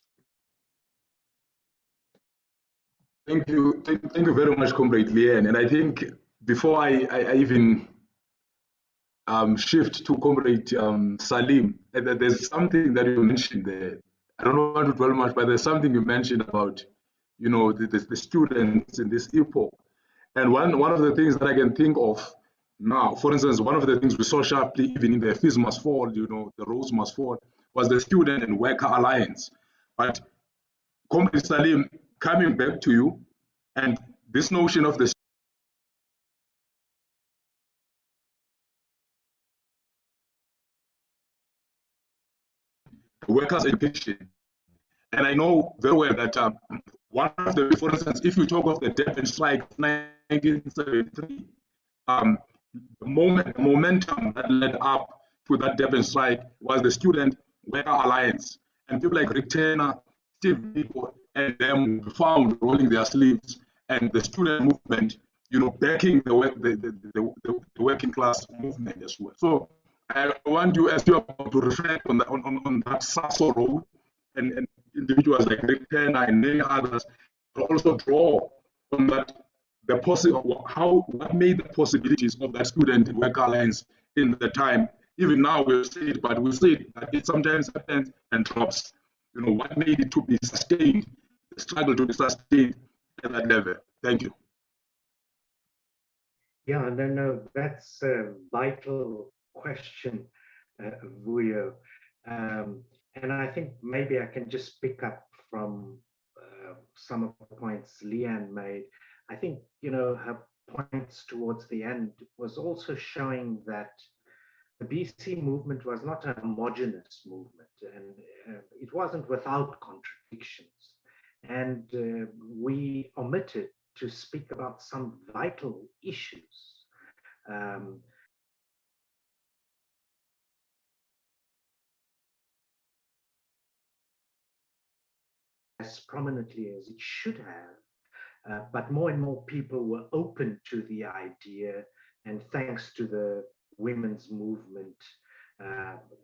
Thank you very much, Comrade Leanne. And I think before I even shift to Comrade Salim, there's something that you mentioned there. I don't want to dwell much, but there's something you mentioned about, the students in this epoch. And one of the things that I can think of Now, for instance, one of the things we saw sharply, even in the Fees Must Fall, the Roads Must Fall, was the Student and Worker Alliance. But Comrade Salim, coming back to you, and this notion of the workers' education. And I know very well that one of the, for instance, if you talk of the Durban strike of 1973, the momentum that led up to that Durban strike was the Student Worker Alliance. And people like Rick Turner, Steve Biko, and them found rolling their sleeves, and the student movement, backing the working class movement as well. So I want you, as you're about to reflect on that SASO role, and individuals like Rick Turner and many others, to also draw on that, what made the possibilities of that Student Worker Alliance in the time. Even now we'll see it, but we'll see that it sometimes happens and drops. What made it to be sustained, the struggle to be sustained at that level. Thank you. Yeah, no, that's a vital question, Vuyo. And I think maybe I can just pick up from some of the points Leanne made. I think, her points towards the end was also showing that the BC movement was not a homogenous movement, and it wasn't without contradictions. And we omitted to speak about some vital issues. As prominently as it should have, but more and more people were open to the idea, and thanks to the women's movement,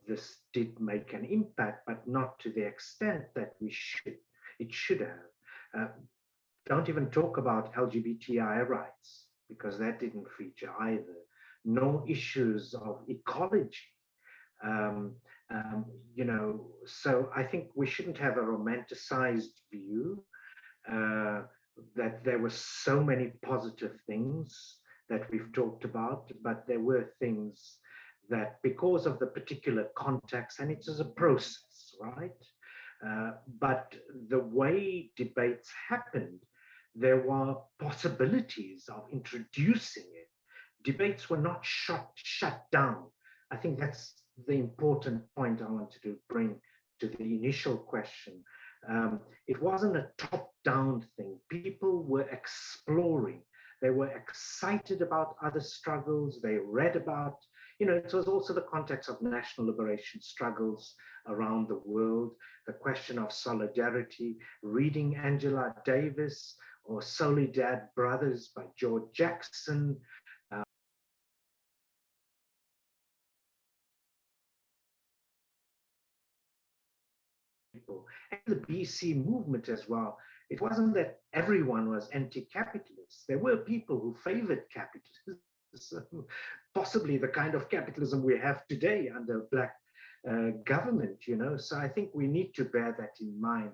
this did make an impact, but not to the extent that it should have. Don't even talk about LGBTI rights, because that didn't feature either. No issues of ecology. So I think we shouldn't have a romanticized view that there were so many positive things that we've talked about, but there were things that, because of the particular context, and it is a process, right? But the way debates happened, there were possibilities of introducing it. Debates were not shut down. I think that's the important point I wanted to bring to the initial question. It wasn't a top-down thing. People were exploring. They were excited about other struggles. They read about, it was also the context of national liberation struggles around the world, the question of solidarity, reading Angela Davis or Soledad Brothers by George Jackson, and the BC movement as well. It wasn't that everyone was anti-capitalist. There were people who favored capitalism, possibly the kind of capitalism we have today under Black government, So I think we need to bear that in mind.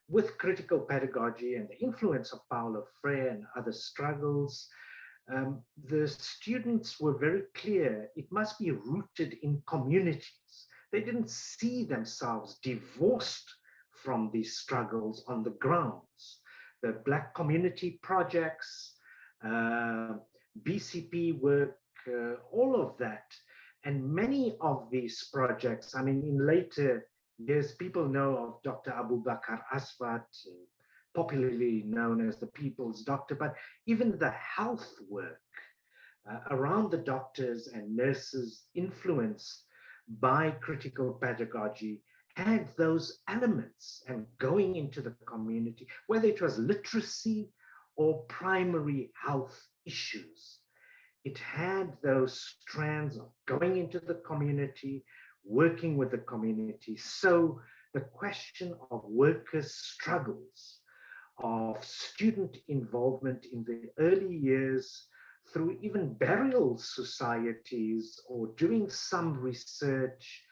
With critical pedagogy and the influence of Paulo Freire and other struggles, the students were very clear it must be rooted in communities. They didn't see themselves divorced from these struggles on the grounds. The Black community projects, BCP work, all of that. And many of these projects, in later years, people know of Dr. Abu Bakr Asvat, popularly known as the People's Doctor, but even the health work around the doctors and nurses influenced by critical pedagogy had those elements, and going into the community, whether it was literacy or primary health issues, it had those strands of going into the community, working with the community. So the question of workers' struggles, of student involvement in the early years through even burial societies or doing some research,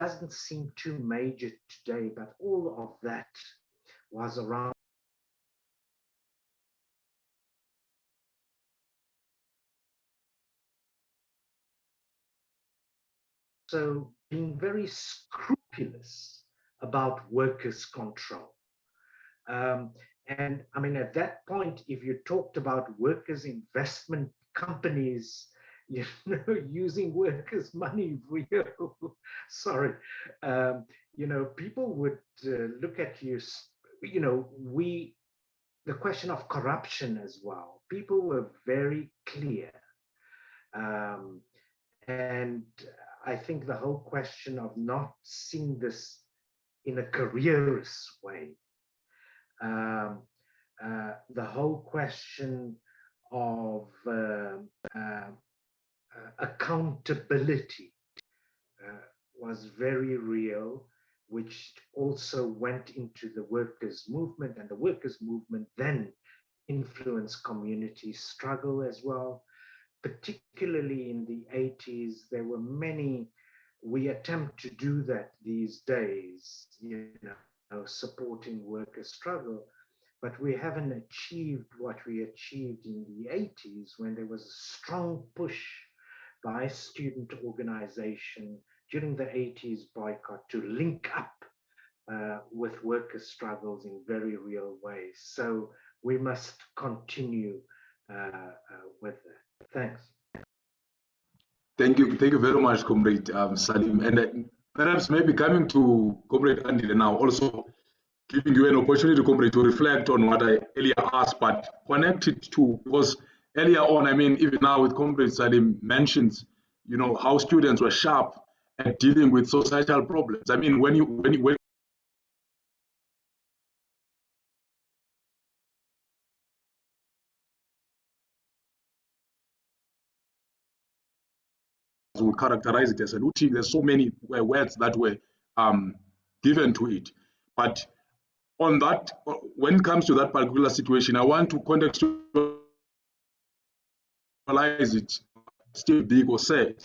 doesn't seem too major today, but all of that was around so being very scrupulous about workers' control. And I mean, at that point, if you talked about workers' investment companies, you know, using workers' money for you, sorry, you know, people would look at you, you know, the question of corruption as well. People were very clear. Um, and I think the whole question of not seeing this in a careerist way, the whole question of accountability was very real, which also went into the workers' movement, and the workers' movement then influenced community struggle as well. Particularly in the 80s, there were many, we attempt to do that these days, you know, supporting worker struggle, but we haven't achieved what we achieved in the 80s when there was a strong push by student organization during the 80s boycott to link up with worker struggles in very real ways. So we must continue with that. Thanks. Thank you very much, Comrade Salim. And perhaps maybe coming to Comrade Andile now, also giving you an opportunity, Comrade, to reflect on what I earlier asked, but connect it to, because earlier on, I mean, even now with Comrade Salim mentions, you know, how students were sharp at dealing with societal problems. I mean, when would characterize it as a looting. There's so many words that were given to it. But on that, when it comes to that particular situation, I want to contextualize it. Steve Biko said,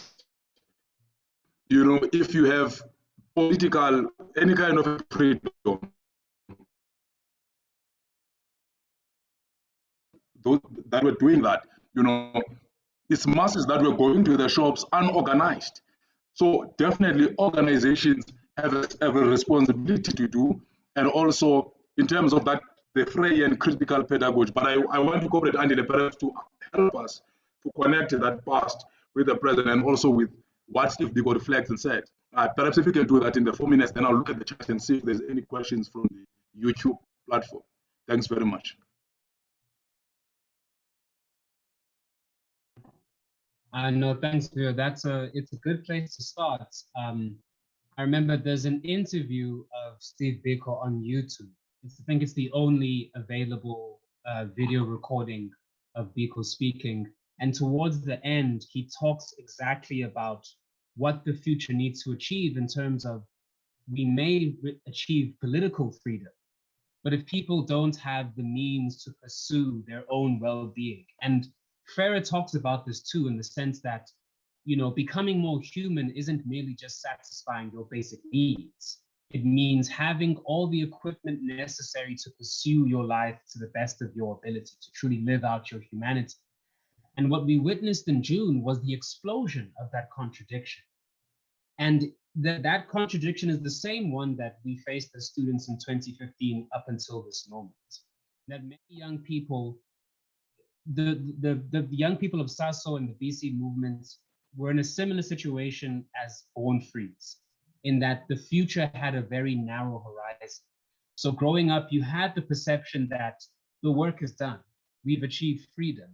you know, if you have political, any kind of freedom, those that were doing that, you know, it's masses that were going to the shops unorganized. So definitely organizations have a responsibility to do, and also in terms of that, the Freirean critical pedagogy. But I want to cooperate Andile perhaps to help us to connect that past with the present and also with what Steve Biko reflects and said. Perhaps if you can do that in the 4 minutes, then I'll look at the chat and see if there's any questions from the YouTube platform. Thanks very much. No, thanks, Vio. It's a good place to start. I remember there's an interview of Steve Biko on YouTube. I think it's the only available video recording of Biko speaking. And towards the end, he talks exactly about what the future needs to achieve in terms of we may achieve political freedom, but if people don't have the means to pursue their own well-being, and Freire talks about this too, in the sense that, you know, becoming more human isn't merely just satisfying your basic needs. It means having all the equipment necessary to pursue your life to the best of your ability, to truly live out your humanity. And what we witnessed in June was the explosion of that contradiction. And that contradiction is the same one that we faced as students in 2015 up until this moment. That many young people, the young people of SASO and the BC movements were in a similar situation as Born Frees, in that the future had a very narrow horizon. So growing up, you had the perception that the work is done, we've achieved freedom.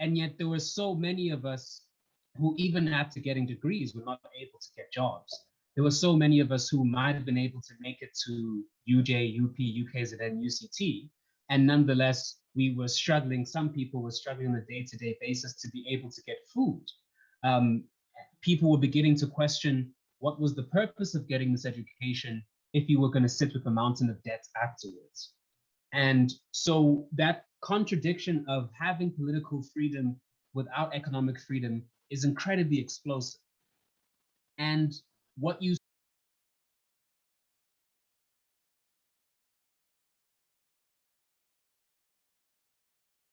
And yet there were so many of us who, even after getting degrees, were not able to get jobs. There were so many of us who might have been able to make it to UJ, UP, UKZN, UCT, and nonetheless, we were struggling. Some people were struggling on a day-to-day basis to be able to get food. People were beginning to question what was the purpose of getting this education if you were going to sit with a mountain of debt afterwards. And so that contradiction of having political freedom without economic freedom is incredibly explosive. And what you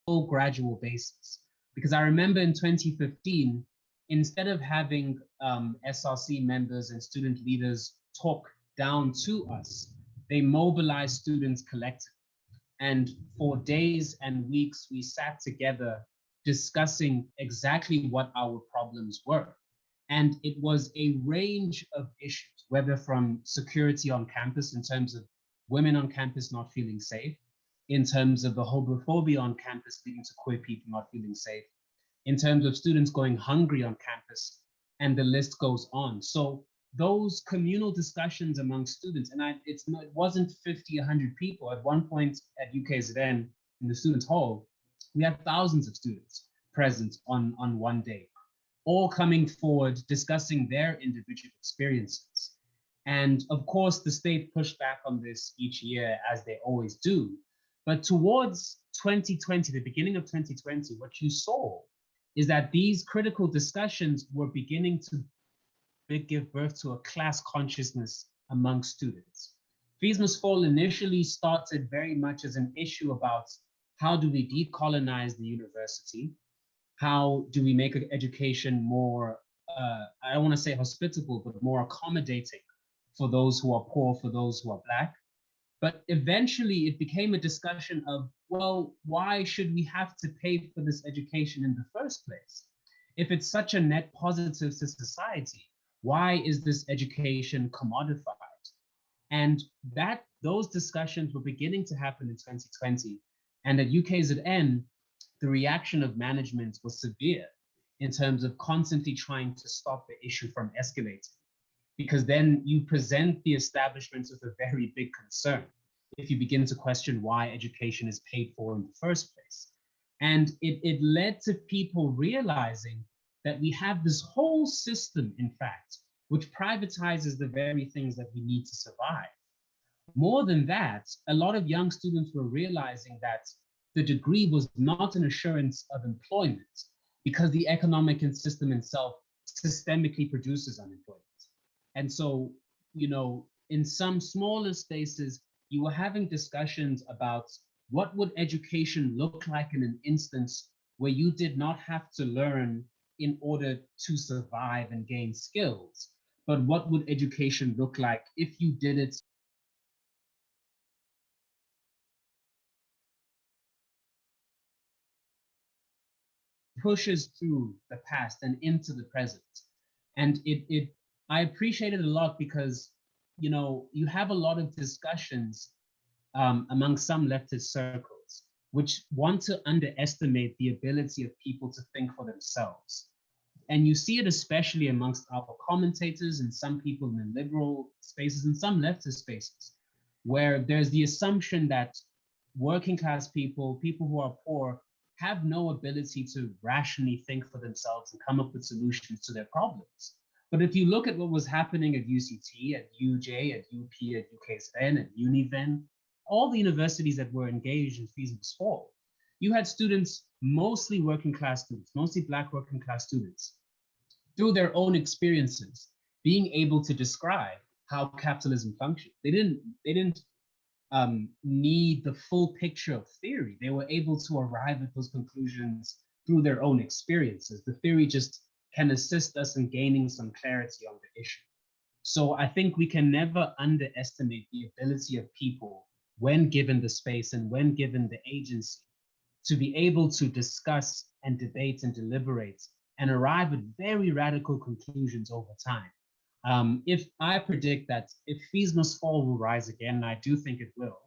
gradual basis. Because I remember in 2015, instead of having SRC members and student leaders talk down to us, they mobilized students collectively. And for days and weeks, we sat together discussing exactly what our problems were. And it was a range of issues, whether from security on campus in terms of women on campus not feeling safe, in terms of the homophobia on campus leading to queer people not feeling safe, in terms of students going hungry on campus, and the list goes on. So those communal discussions among students, and it wasn't 50, 100 people. At one point at UKZN in the students' hall, we had thousands of students present on one day, all coming forward, discussing their individual experiences. And of course, the state pushed back on this each year, as they always do. But towards 2020, the beginning of 2020, what you saw is that these critical discussions were beginning to give birth to a class consciousness among students. Fees Must Fall initially started very much as an issue about how do we decolonize the university? How do we make education more, I don't want to say hospitable, but more accommodating for those who are poor, for those who are Black? But eventually it became a discussion of, well, why should we have to pay for this education in the first place? If it's such a net positive to society, why is this education commodified? And those discussions were beginning to happen in 2020. And at UKZN, the reaction of management was severe in terms of constantly trying to stop the issue from escalating. Because then you present the establishment with a very big concern if you begin to question why education is paid for in the first place. And it led to people realizing that we have this whole system, in fact, which privatizes the very things that we need to survive. More than that, a lot of young students were realizing that the degree was not an assurance of employment because the economic system itself systemically produces unemployment. And so, in some smaller spaces, you were having discussions about what would education look like in an instance where you did not have to learn in order to survive and gain skills, but what would education look like if you did it pushes through the past and into the present. And I appreciate it a lot because, you have a lot of discussions among some leftist circles, which want to underestimate the ability of people to think for themselves. And you see it especially amongst our commentators and some people in the liberal spaces and some leftist spaces, where there's the assumption that working class people, people who are poor, have no ability to rationally think for themselves and come up with solutions to their problems. But if you look at what was happening at UCT, at UJ, at UP, at UKSN, at Univen, all the universities that were engaged in Fees Must Fall, you had students, mostly working class students, mostly Black working class students, through their own experiences, being able to describe how capitalism functioned. They didn't need the full picture of theory. They were able to arrive at those conclusions through their own experiences. The theory just can assist us in gaining some clarity on the issue. So I think we can never underestimate the ability of people, when given the space and when given the agency, to be able to discuss and debate and deliberate and arrive at very radical conclusions over time. If I predict that if Fees Must Fall will rise again, and I do think it will,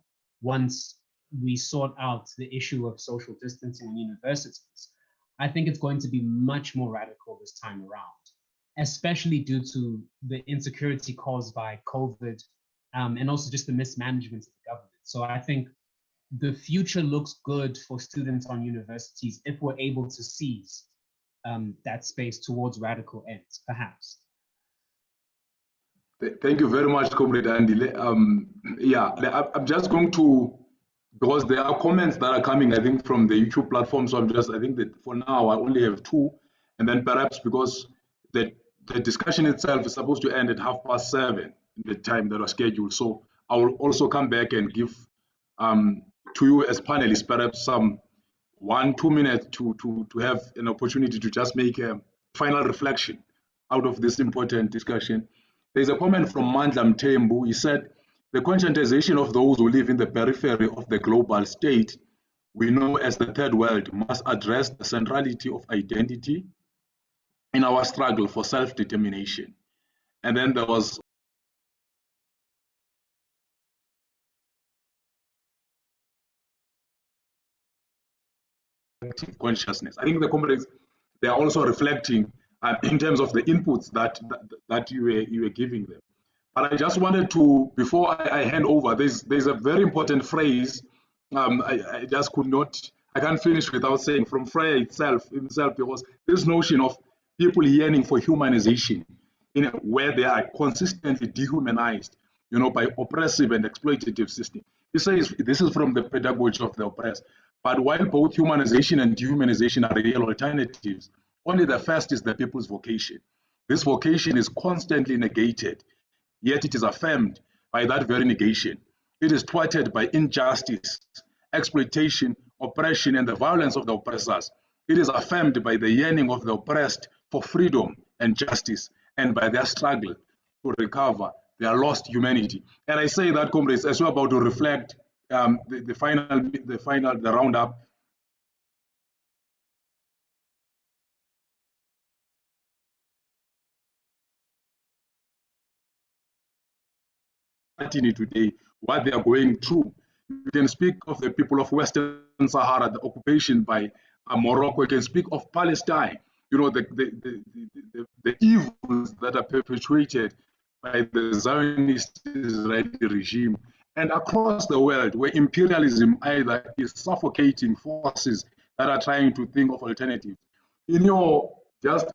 once we sort out the issue of social distancing in universities, I think it's going to be much more radical this time around, especially due to the insecurity caused by COVID and also just the mismanagement of the government. So I think the future looks good for students on universities if we're able to seize that space towards radical ends, perhaps. Thank you very much, Comrade Andy. I'm just going to, because there are comments that are coming, I think, from the YouTube platform. So I think that for now, I only have two. And then perhaps because the discussion itself is supposed to end at 7:30, the time that was scheduled. So I will also come back and give to you as panelists, perhaps some 1-2 minutes to have an opportunity to just make a final reflection out of this important discussion. There's a comment from Mandla Mthembu. He said, the conscientization of those who live in the periphery of the global state we know as the third world must address the centrality of identity in our struggle for self-determination. And then there was consciousness. I think the comrades, they are also reflecting in terms of the inputs that you were giving them. But I just wanted to, before I hand over, there's a very important phrase. I just could not, I can't finish without saying from Freire himself, there was this notion of people yearning for humanization, where they are consistently dehumanized, by oppressive and exploitative systems. He says this is from the Pedagogy of the Oppressed. But while both humanization and dehumanization are real alternatives, only the first is the people's vocation. This vocation is constantly negated, yet it is affirmed by that very negation. It is thwarted by injustice, exploitation, oppression, and the violence of the oppressors. It is affirmed by the yearning of the oppressed for freedom and justice, and by their struggle to recover their lost humanity. And I say that, comrades, as we're about to reflect the roundup. Today, what they are going through. You can speak of the people of Western Sahara, the occupation by Morocco. You can speak of Palestine. The evils that are perpetuated by the Zionist Israeli regime, and across the world, where imperialism either is suffocating forces that are trying to think of alternatives. Just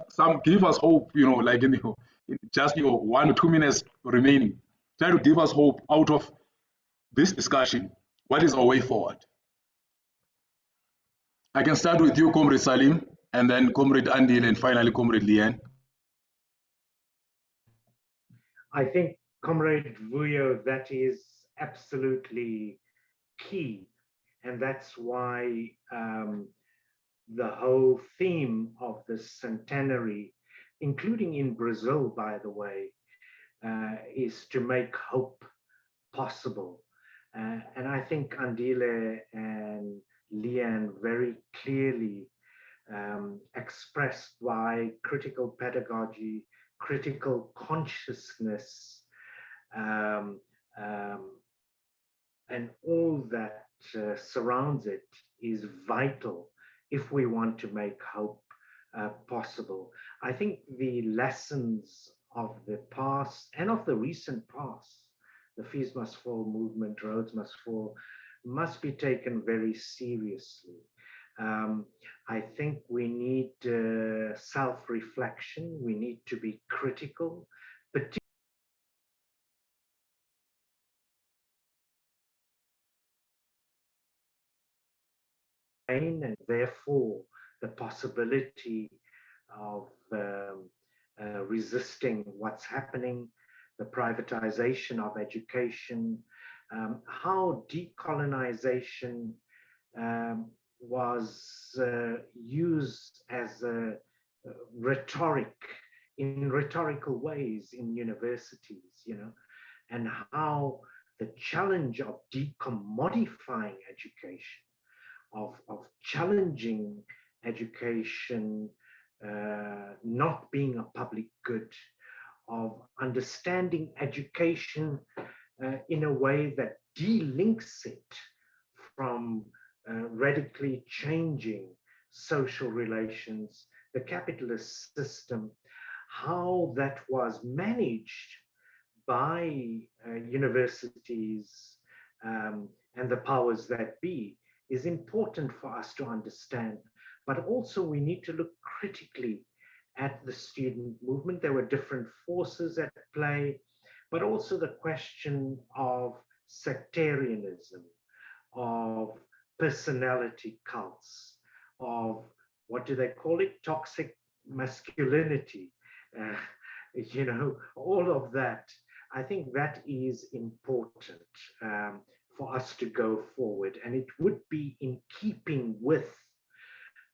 give us hope. Just 1 or 2 minutes remaining. Try to give us hope out of this discussion. What is our way forward? I can start with you, Comrade Salim, and then Comrade Andil, and finally Comrade Liane. I think, Comrade Vuyo, that is absolutely key. And that's why the whole theme of this centenary, including in Brazil, by the way, is to make hope possible. And I think Andile and Liane very clearly expressed why critical pedagogy, critical consciousness, and all that surrounds it is vital if we want to make hope possible. I think the lessons of the past and of the recent past, the Fees Must Fall movement, Roads Must Fall, must be taken very seriously. I think we need self-reflection. We need to be critical, particularly and therefore the possibility of resisting what's happening, the privatization of education, how decolonization was used as a rhetoric, in rhetorical ways in universities, and how the challenge of decommodifying education, of challenging education not being a public good, of understanding education in a way that delinks it from radically changing social relations, the capitalist system, how that was managed by universities and the powers that be is important for us to understand. But also we need to look critically at the student movement. There were different forces at play, but also the question of sectarianism, of personality cults, of what do they call it? Toxic masculinity, all of that. I think that is important for us to go forward. And it would be in keeping with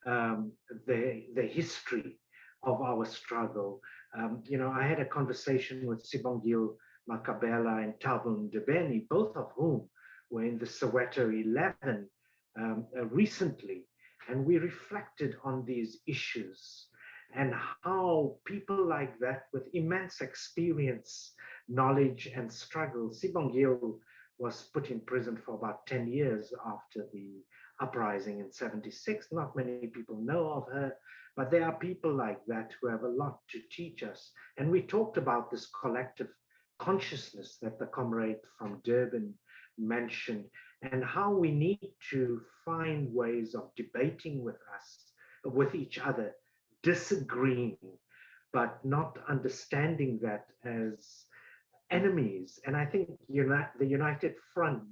the history of our struggle. I had a conversation with Sibongile Makabela and Thabo Ndebeni, both of whom were in the Soweto 11 recently, and we reflected on these issues and how people like that with immense experience, knowledge, and struggle. Sibongile was put in prison for about 10 years after the uprising in 76. Not many people know of her, but there are people like that who have a lot to teach us. And we talked about this collective consciousness that the comrade from Durban mentioned, and how we need to find ways of debating with each other, disagreeing, but not understanding that as enemies. And I think the United Front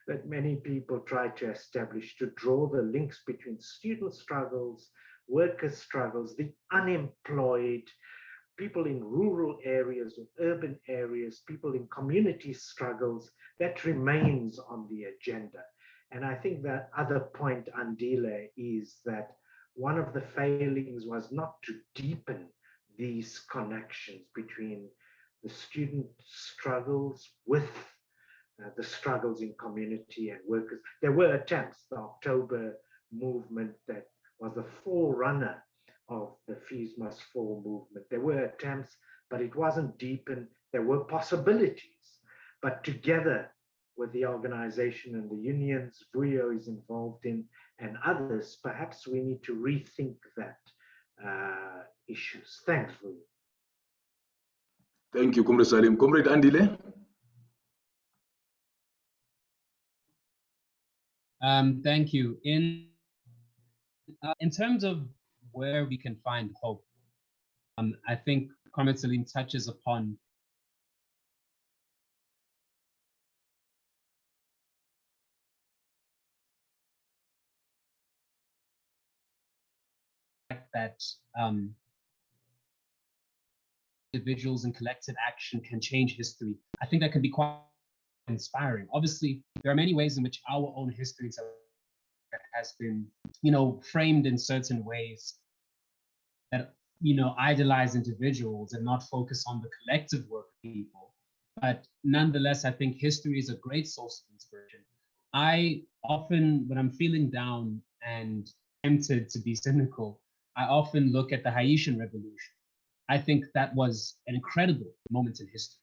that many people try to establish to draw the links between student struggles, workers' struggles, the unemployed, people in rural areas or urban areas, people in community struggles, that remains on the agenda. And I think that other point, Andile, is that one of the failings was not to deepen these connections between the student struggles with the struggles in community and workers. There were attempts, the October movement that was the forerunner of the Fees Must Fall movement. There were attempts, but it wasn't deepened. There were possibilities, but together with the organization and the unions Vuyo is involved in and others, perhaps we need to rethink that issues. Thanks, Vuyo. Thank you, Comrade Salim. Comrade Andile? Thank you. In terms of where we can find hope, I think Comrade Salim touches upon that individuals and collective action can change history. I think that can be quite inspiring. Obviously, there are many ways in which our own history has been, framed in certain ways that, idolize individuals and not focus on the collective work of people. But nonetheless, I think history is a great source of inspiration. I often, when I'm feeling down and tempted to be cynical, I often look at the Haitian Revolution. I think that was an incredible moment in history,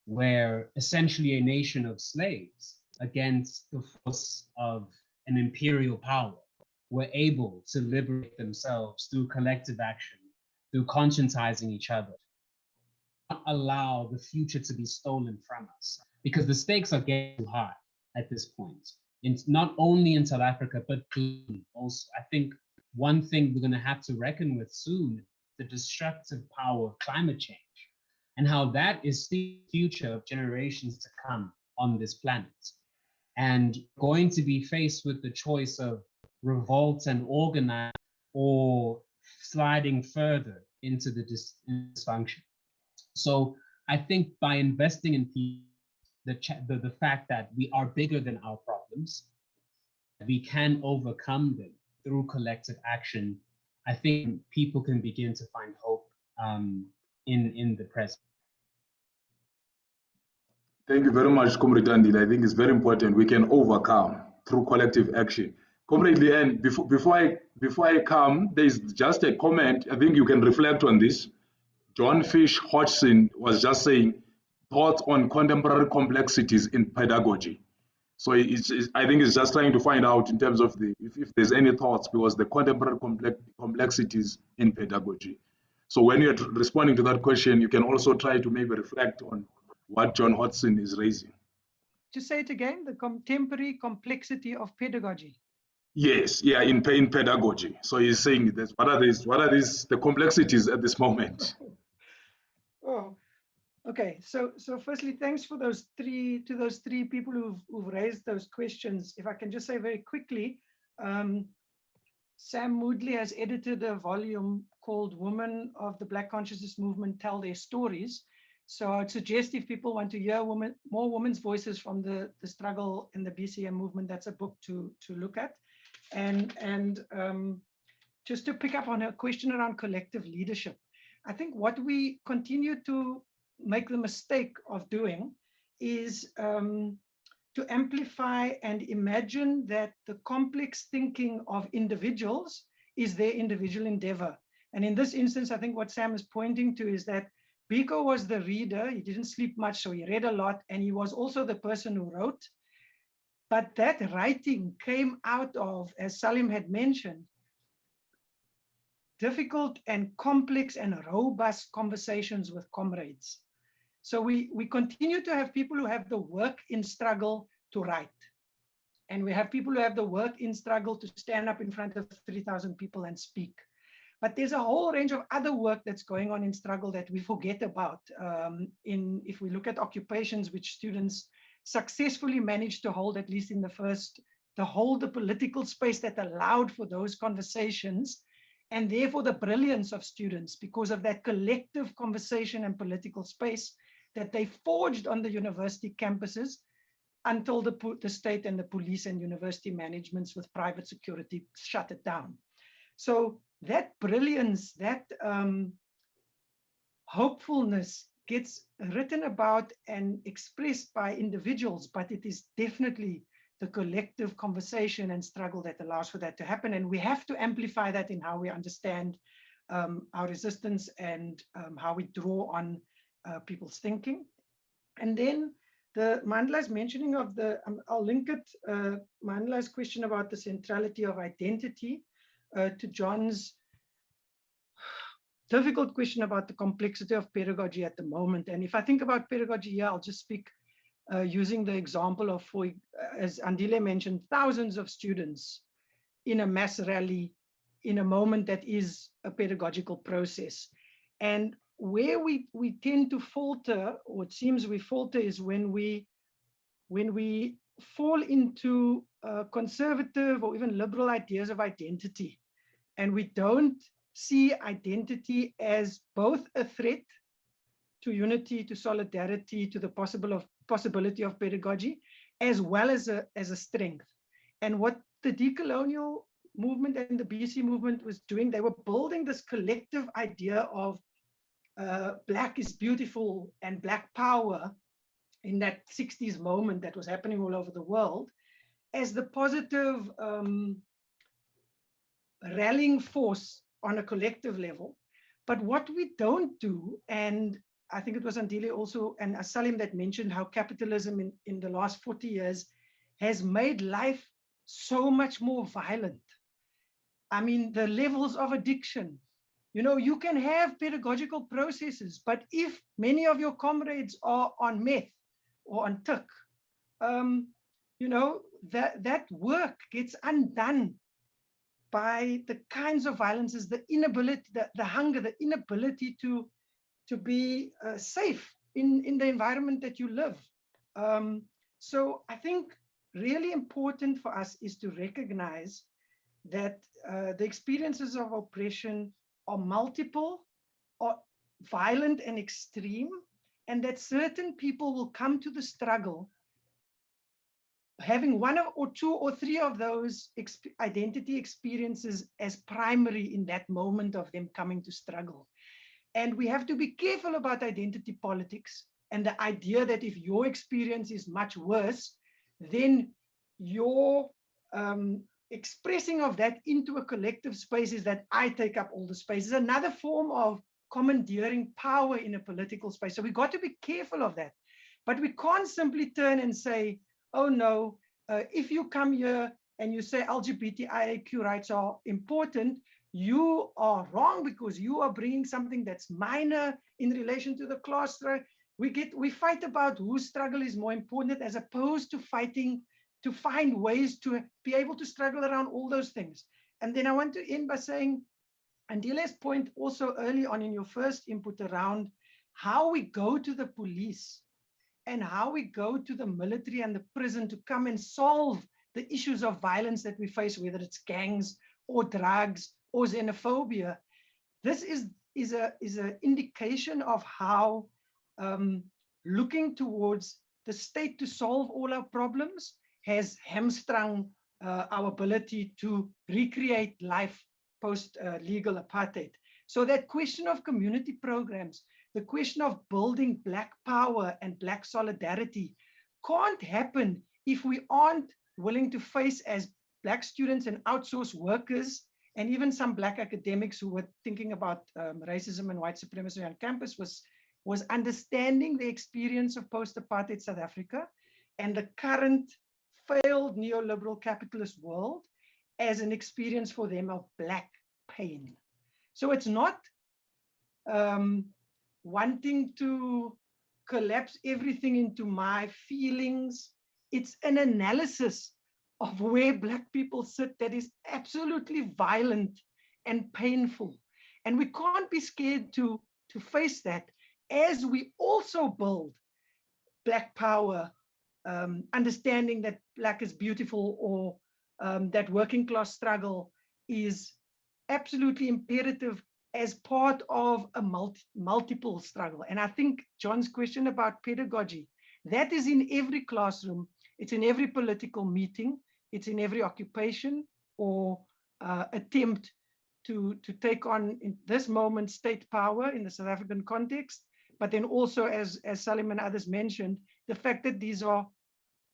where essentially a nation of slaves against the force of an imperial power were able to liberate themselves through collective action, through conscientizing each other, not allow the future to be stolen from us, because the stakes are getting too high at this point, not only in South Africa, but globally also. I think one thing we're going to have to reckon with soon is the destructive power of climate change and how that is the future of generations to come on this planet. And going to be faced with the choice of revolt and organize or sliding further into the dysfunction. So I think by investing in people, the fact that we are bigger than our problems, we can overcome them through collective action, I think people can begin to find hope in the present. Thank you very much, Comrade Andile. I think it's very important we can overcome through collective action. Comrade Leanne, before I come, there's just a comment. I think you can reflect on this. John Fish Hodgson was just saying, thoughts on contemporary complexities in pedagogy. So I think it's just trying to find out in terms of if there's any thoughts, because the contemporary complexities in pedagogy. So when you're responding to that question, you can also try to maybe reflect on what John Hodgson is raising. Just say it again, the contemporary complexity of pedagogy. Yes, yeah, in pedagogy. So he's saying this. What are the complexities at this moment? Oh, okay. So firstly, thanks for those three people who've raised those questions. If I can just say very quickly, Sam Moodley has edited a volume called Women of the Black Consciousness Movement Tell Their Stories. So I'd suggest if people want to hear more women's voices from the struggle in the BCM movement, that's a book to look at. And just to pick up on a question around collective leadership, I think what we continue to make the mistake of doing is to amplify and imagine that the complex thinking of individuals is their individual endeavor. And in this instance, I think what Sam is pointing to is that Biko was the reader. He didn't sleep much, so he read a lot, and he was also the person who wrote. But that writing came out of, as Salim had mentioned, difficult and complex and robust conversations with comrades. So we continue to have people who have the work in struggle to write. And we have people who have the work in struggle to stand up in front of 3,000 people and speak. But there's a whole range of other work that's going on in struggle that we forget about. If we look at occupations which students successfully managed to hold, at least in the first, to hold the political space that allowed for those conversations, and therefore the brilliance of students because of that collective conversation and political space that they forged on the university campuses until the state and the police and university managements with private security shut it down. So that brilliance, that hopefulness gets written about and expressed by individuals, but it is definitely the collective conversation and struggle that allows for that to happen. And we have to amplify that in how we understand our resistance and how we draw on people's thinking. And then Mandela's mentioning of I'll link it, Mandela's question about the centrality of identity to John's difficult question about the complexity of pedagogy at the moment. And if I think about pedagogy here, I'll just speak using the example of, as Andile mentioned, thousands of students in a mass rally in a moment that is a pedagogical process. And where we tend to falter, or it seems we falter, is when we fall into conservative or even liberal ideas of identity. And we don't see identity as both a threat to unity, to solidarity, to the possibility of pedagogy, as well as a strength. And what the decolonial movement and the BC movement was doing, they were building this collective idea of Black is beautiful and Black power in that 60s moment that was happening all over the world as the positive rallying force on a collective level. But what we don't do, and I think it was Andile also and Salim that mentioned how capitalism in the last 40 years has made life so much more violent. I mean, the levels of addiction. You know, you can have pedagogical processes, but if many of your comrades are on meth or on tuk, you know, that work gets undone by the kinds of violences, the inability, the hunger, the inability to be safe in the environment that you live. So I think really important for us is to recognize that the experiences of oppression are multiple, or violent and extreme, and that certain people will come to the struggle having one or two or three of those identity experiences as primary in that moment of them coming to struggle. And we have to be careful about identity politics and the idea that if your experience is much worse, then your expressing of that into a collective space is that I take up all the space. Is another form of commandeering power in a political space. So we got to be careful of that. But we can't simply turn and say, oh no, if you come here and you say LGBTIQ rights are important, you are wrong because you are bringing something that's minor in relation to the class struggle. We fight about whose struggle is more important as opposed to fighting to find ways to be able to struggle around all those things. And then I want to end by saying, Andile's point also early on in your first input around how we go to the police and how we go to the military and the prison to come and solve the issues of violence that we face, whether it's gangs or drugs or xenophobia. This is an indication of how looking towards the state to solve all our problems has hamstrung our ability to recreate life post-legal apartheid. So that question of community programs, the question of building Black power and Black solidarity can't happen if we aren't willing to face, as Black students and outsourced workers, and even some Black academics who were thinking about racism and white supremacy on campus, was understanding the experience of post-apartheid South Africa and the current failed neoliberal capitalist world as an experience for them of Black pain. So it's not wanting to collapse everything into my feelings. It's an analysis of where Black people sit that is absolutely violent and painful. And we can't be scared to face that as we also build Black power, understanding that Black is beautiful, or that working class struggle is absolutely imperative as part of a multiple struggle. And I think John's question about pedagogy, that is in every classroom, it's in every political meeting, it's in every occupation or attempt to take on, in this moment, state power in the South African context, but then also, as Salim and others mentioned, the fact that these are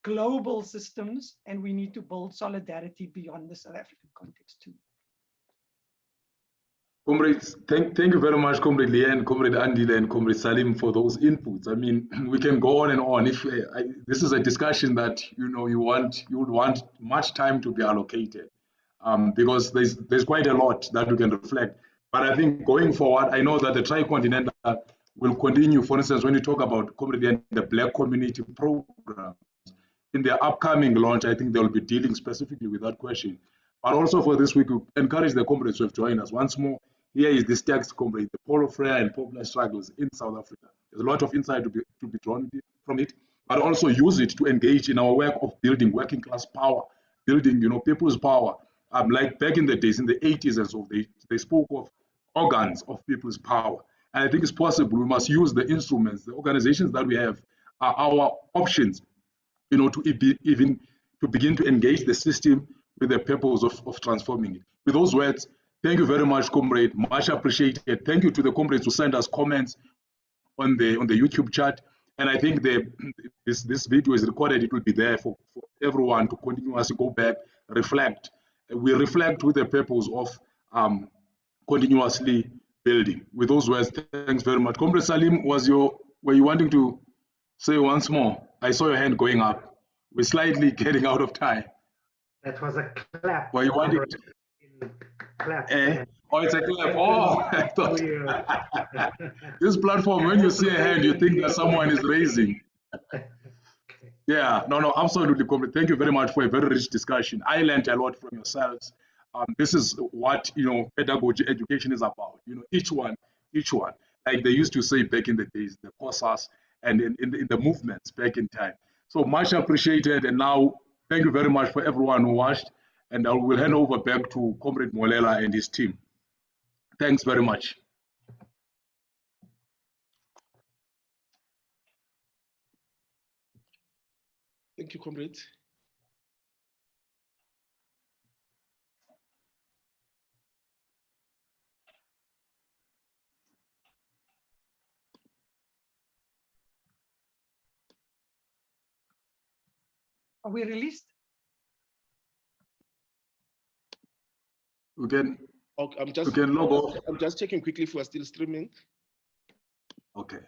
global systems and we need to build solidarity beyond the South African context too. Comrades, thank you very much, Comrade Leanne, Comrade Andile, and Comrade Salim for those inputs. I mean, we can go on and on. If this is a discussion that you would want much time to be allocated, because there's quite a lot that we can reflect. But I think going forward, I know that the Tricontinental will continue. For instance, when you talk about Comrade Leanne, the Black community program, in their upcoming launch, I think they'll be dealing specifically with that question. But also for this week, we encourage the comrades who have joined us once more. Here is this text, comrade, the Paulo Freire and popular struggles in South Africa. There's a lot of insight to be drawn from it, but also use it to engage in our work of building working class power, building, people's power. Like back in the days, in the 80s and so, they spoke of organs of people's power. And I think it's possible. We must use the instruments, the organizations that we have are our options, to begin to engage the system with the purpose of transforming it. With those words, thank you very much, comrade. Much appreciated. Thank you to the comrades who sent us comments on the YouTube chat. And I think this video is recorded. It will be there for everyone to continuously go back, reflect. We reflect with the purpose of continuously building. With those words, thanks very much. Comrade Salim, were you wanting to say once more? I saw your hand going up. We're slightly getting out of time. That was a clap. Were you wanting to clap? Oh, it's a clap. Oh, I thought this platform, when you see a hand, you think that someone is raising. Yeah, no, absolutely. Thank you very much for a very rich discussion. I learned a lot from yourselves. This is what pedagogy education is about. Each one, like they used to say back in the days, the COSAS and in the movements back in time. So much appreciated. And now, thank you very much for everyone who watched. And I will hand over back to Comrade Molela and his team. Thanks very much. Thank you, comrade. Are we released? We can. Okay, we can log off. I'm just checking quickly if we're still streaming. Okay.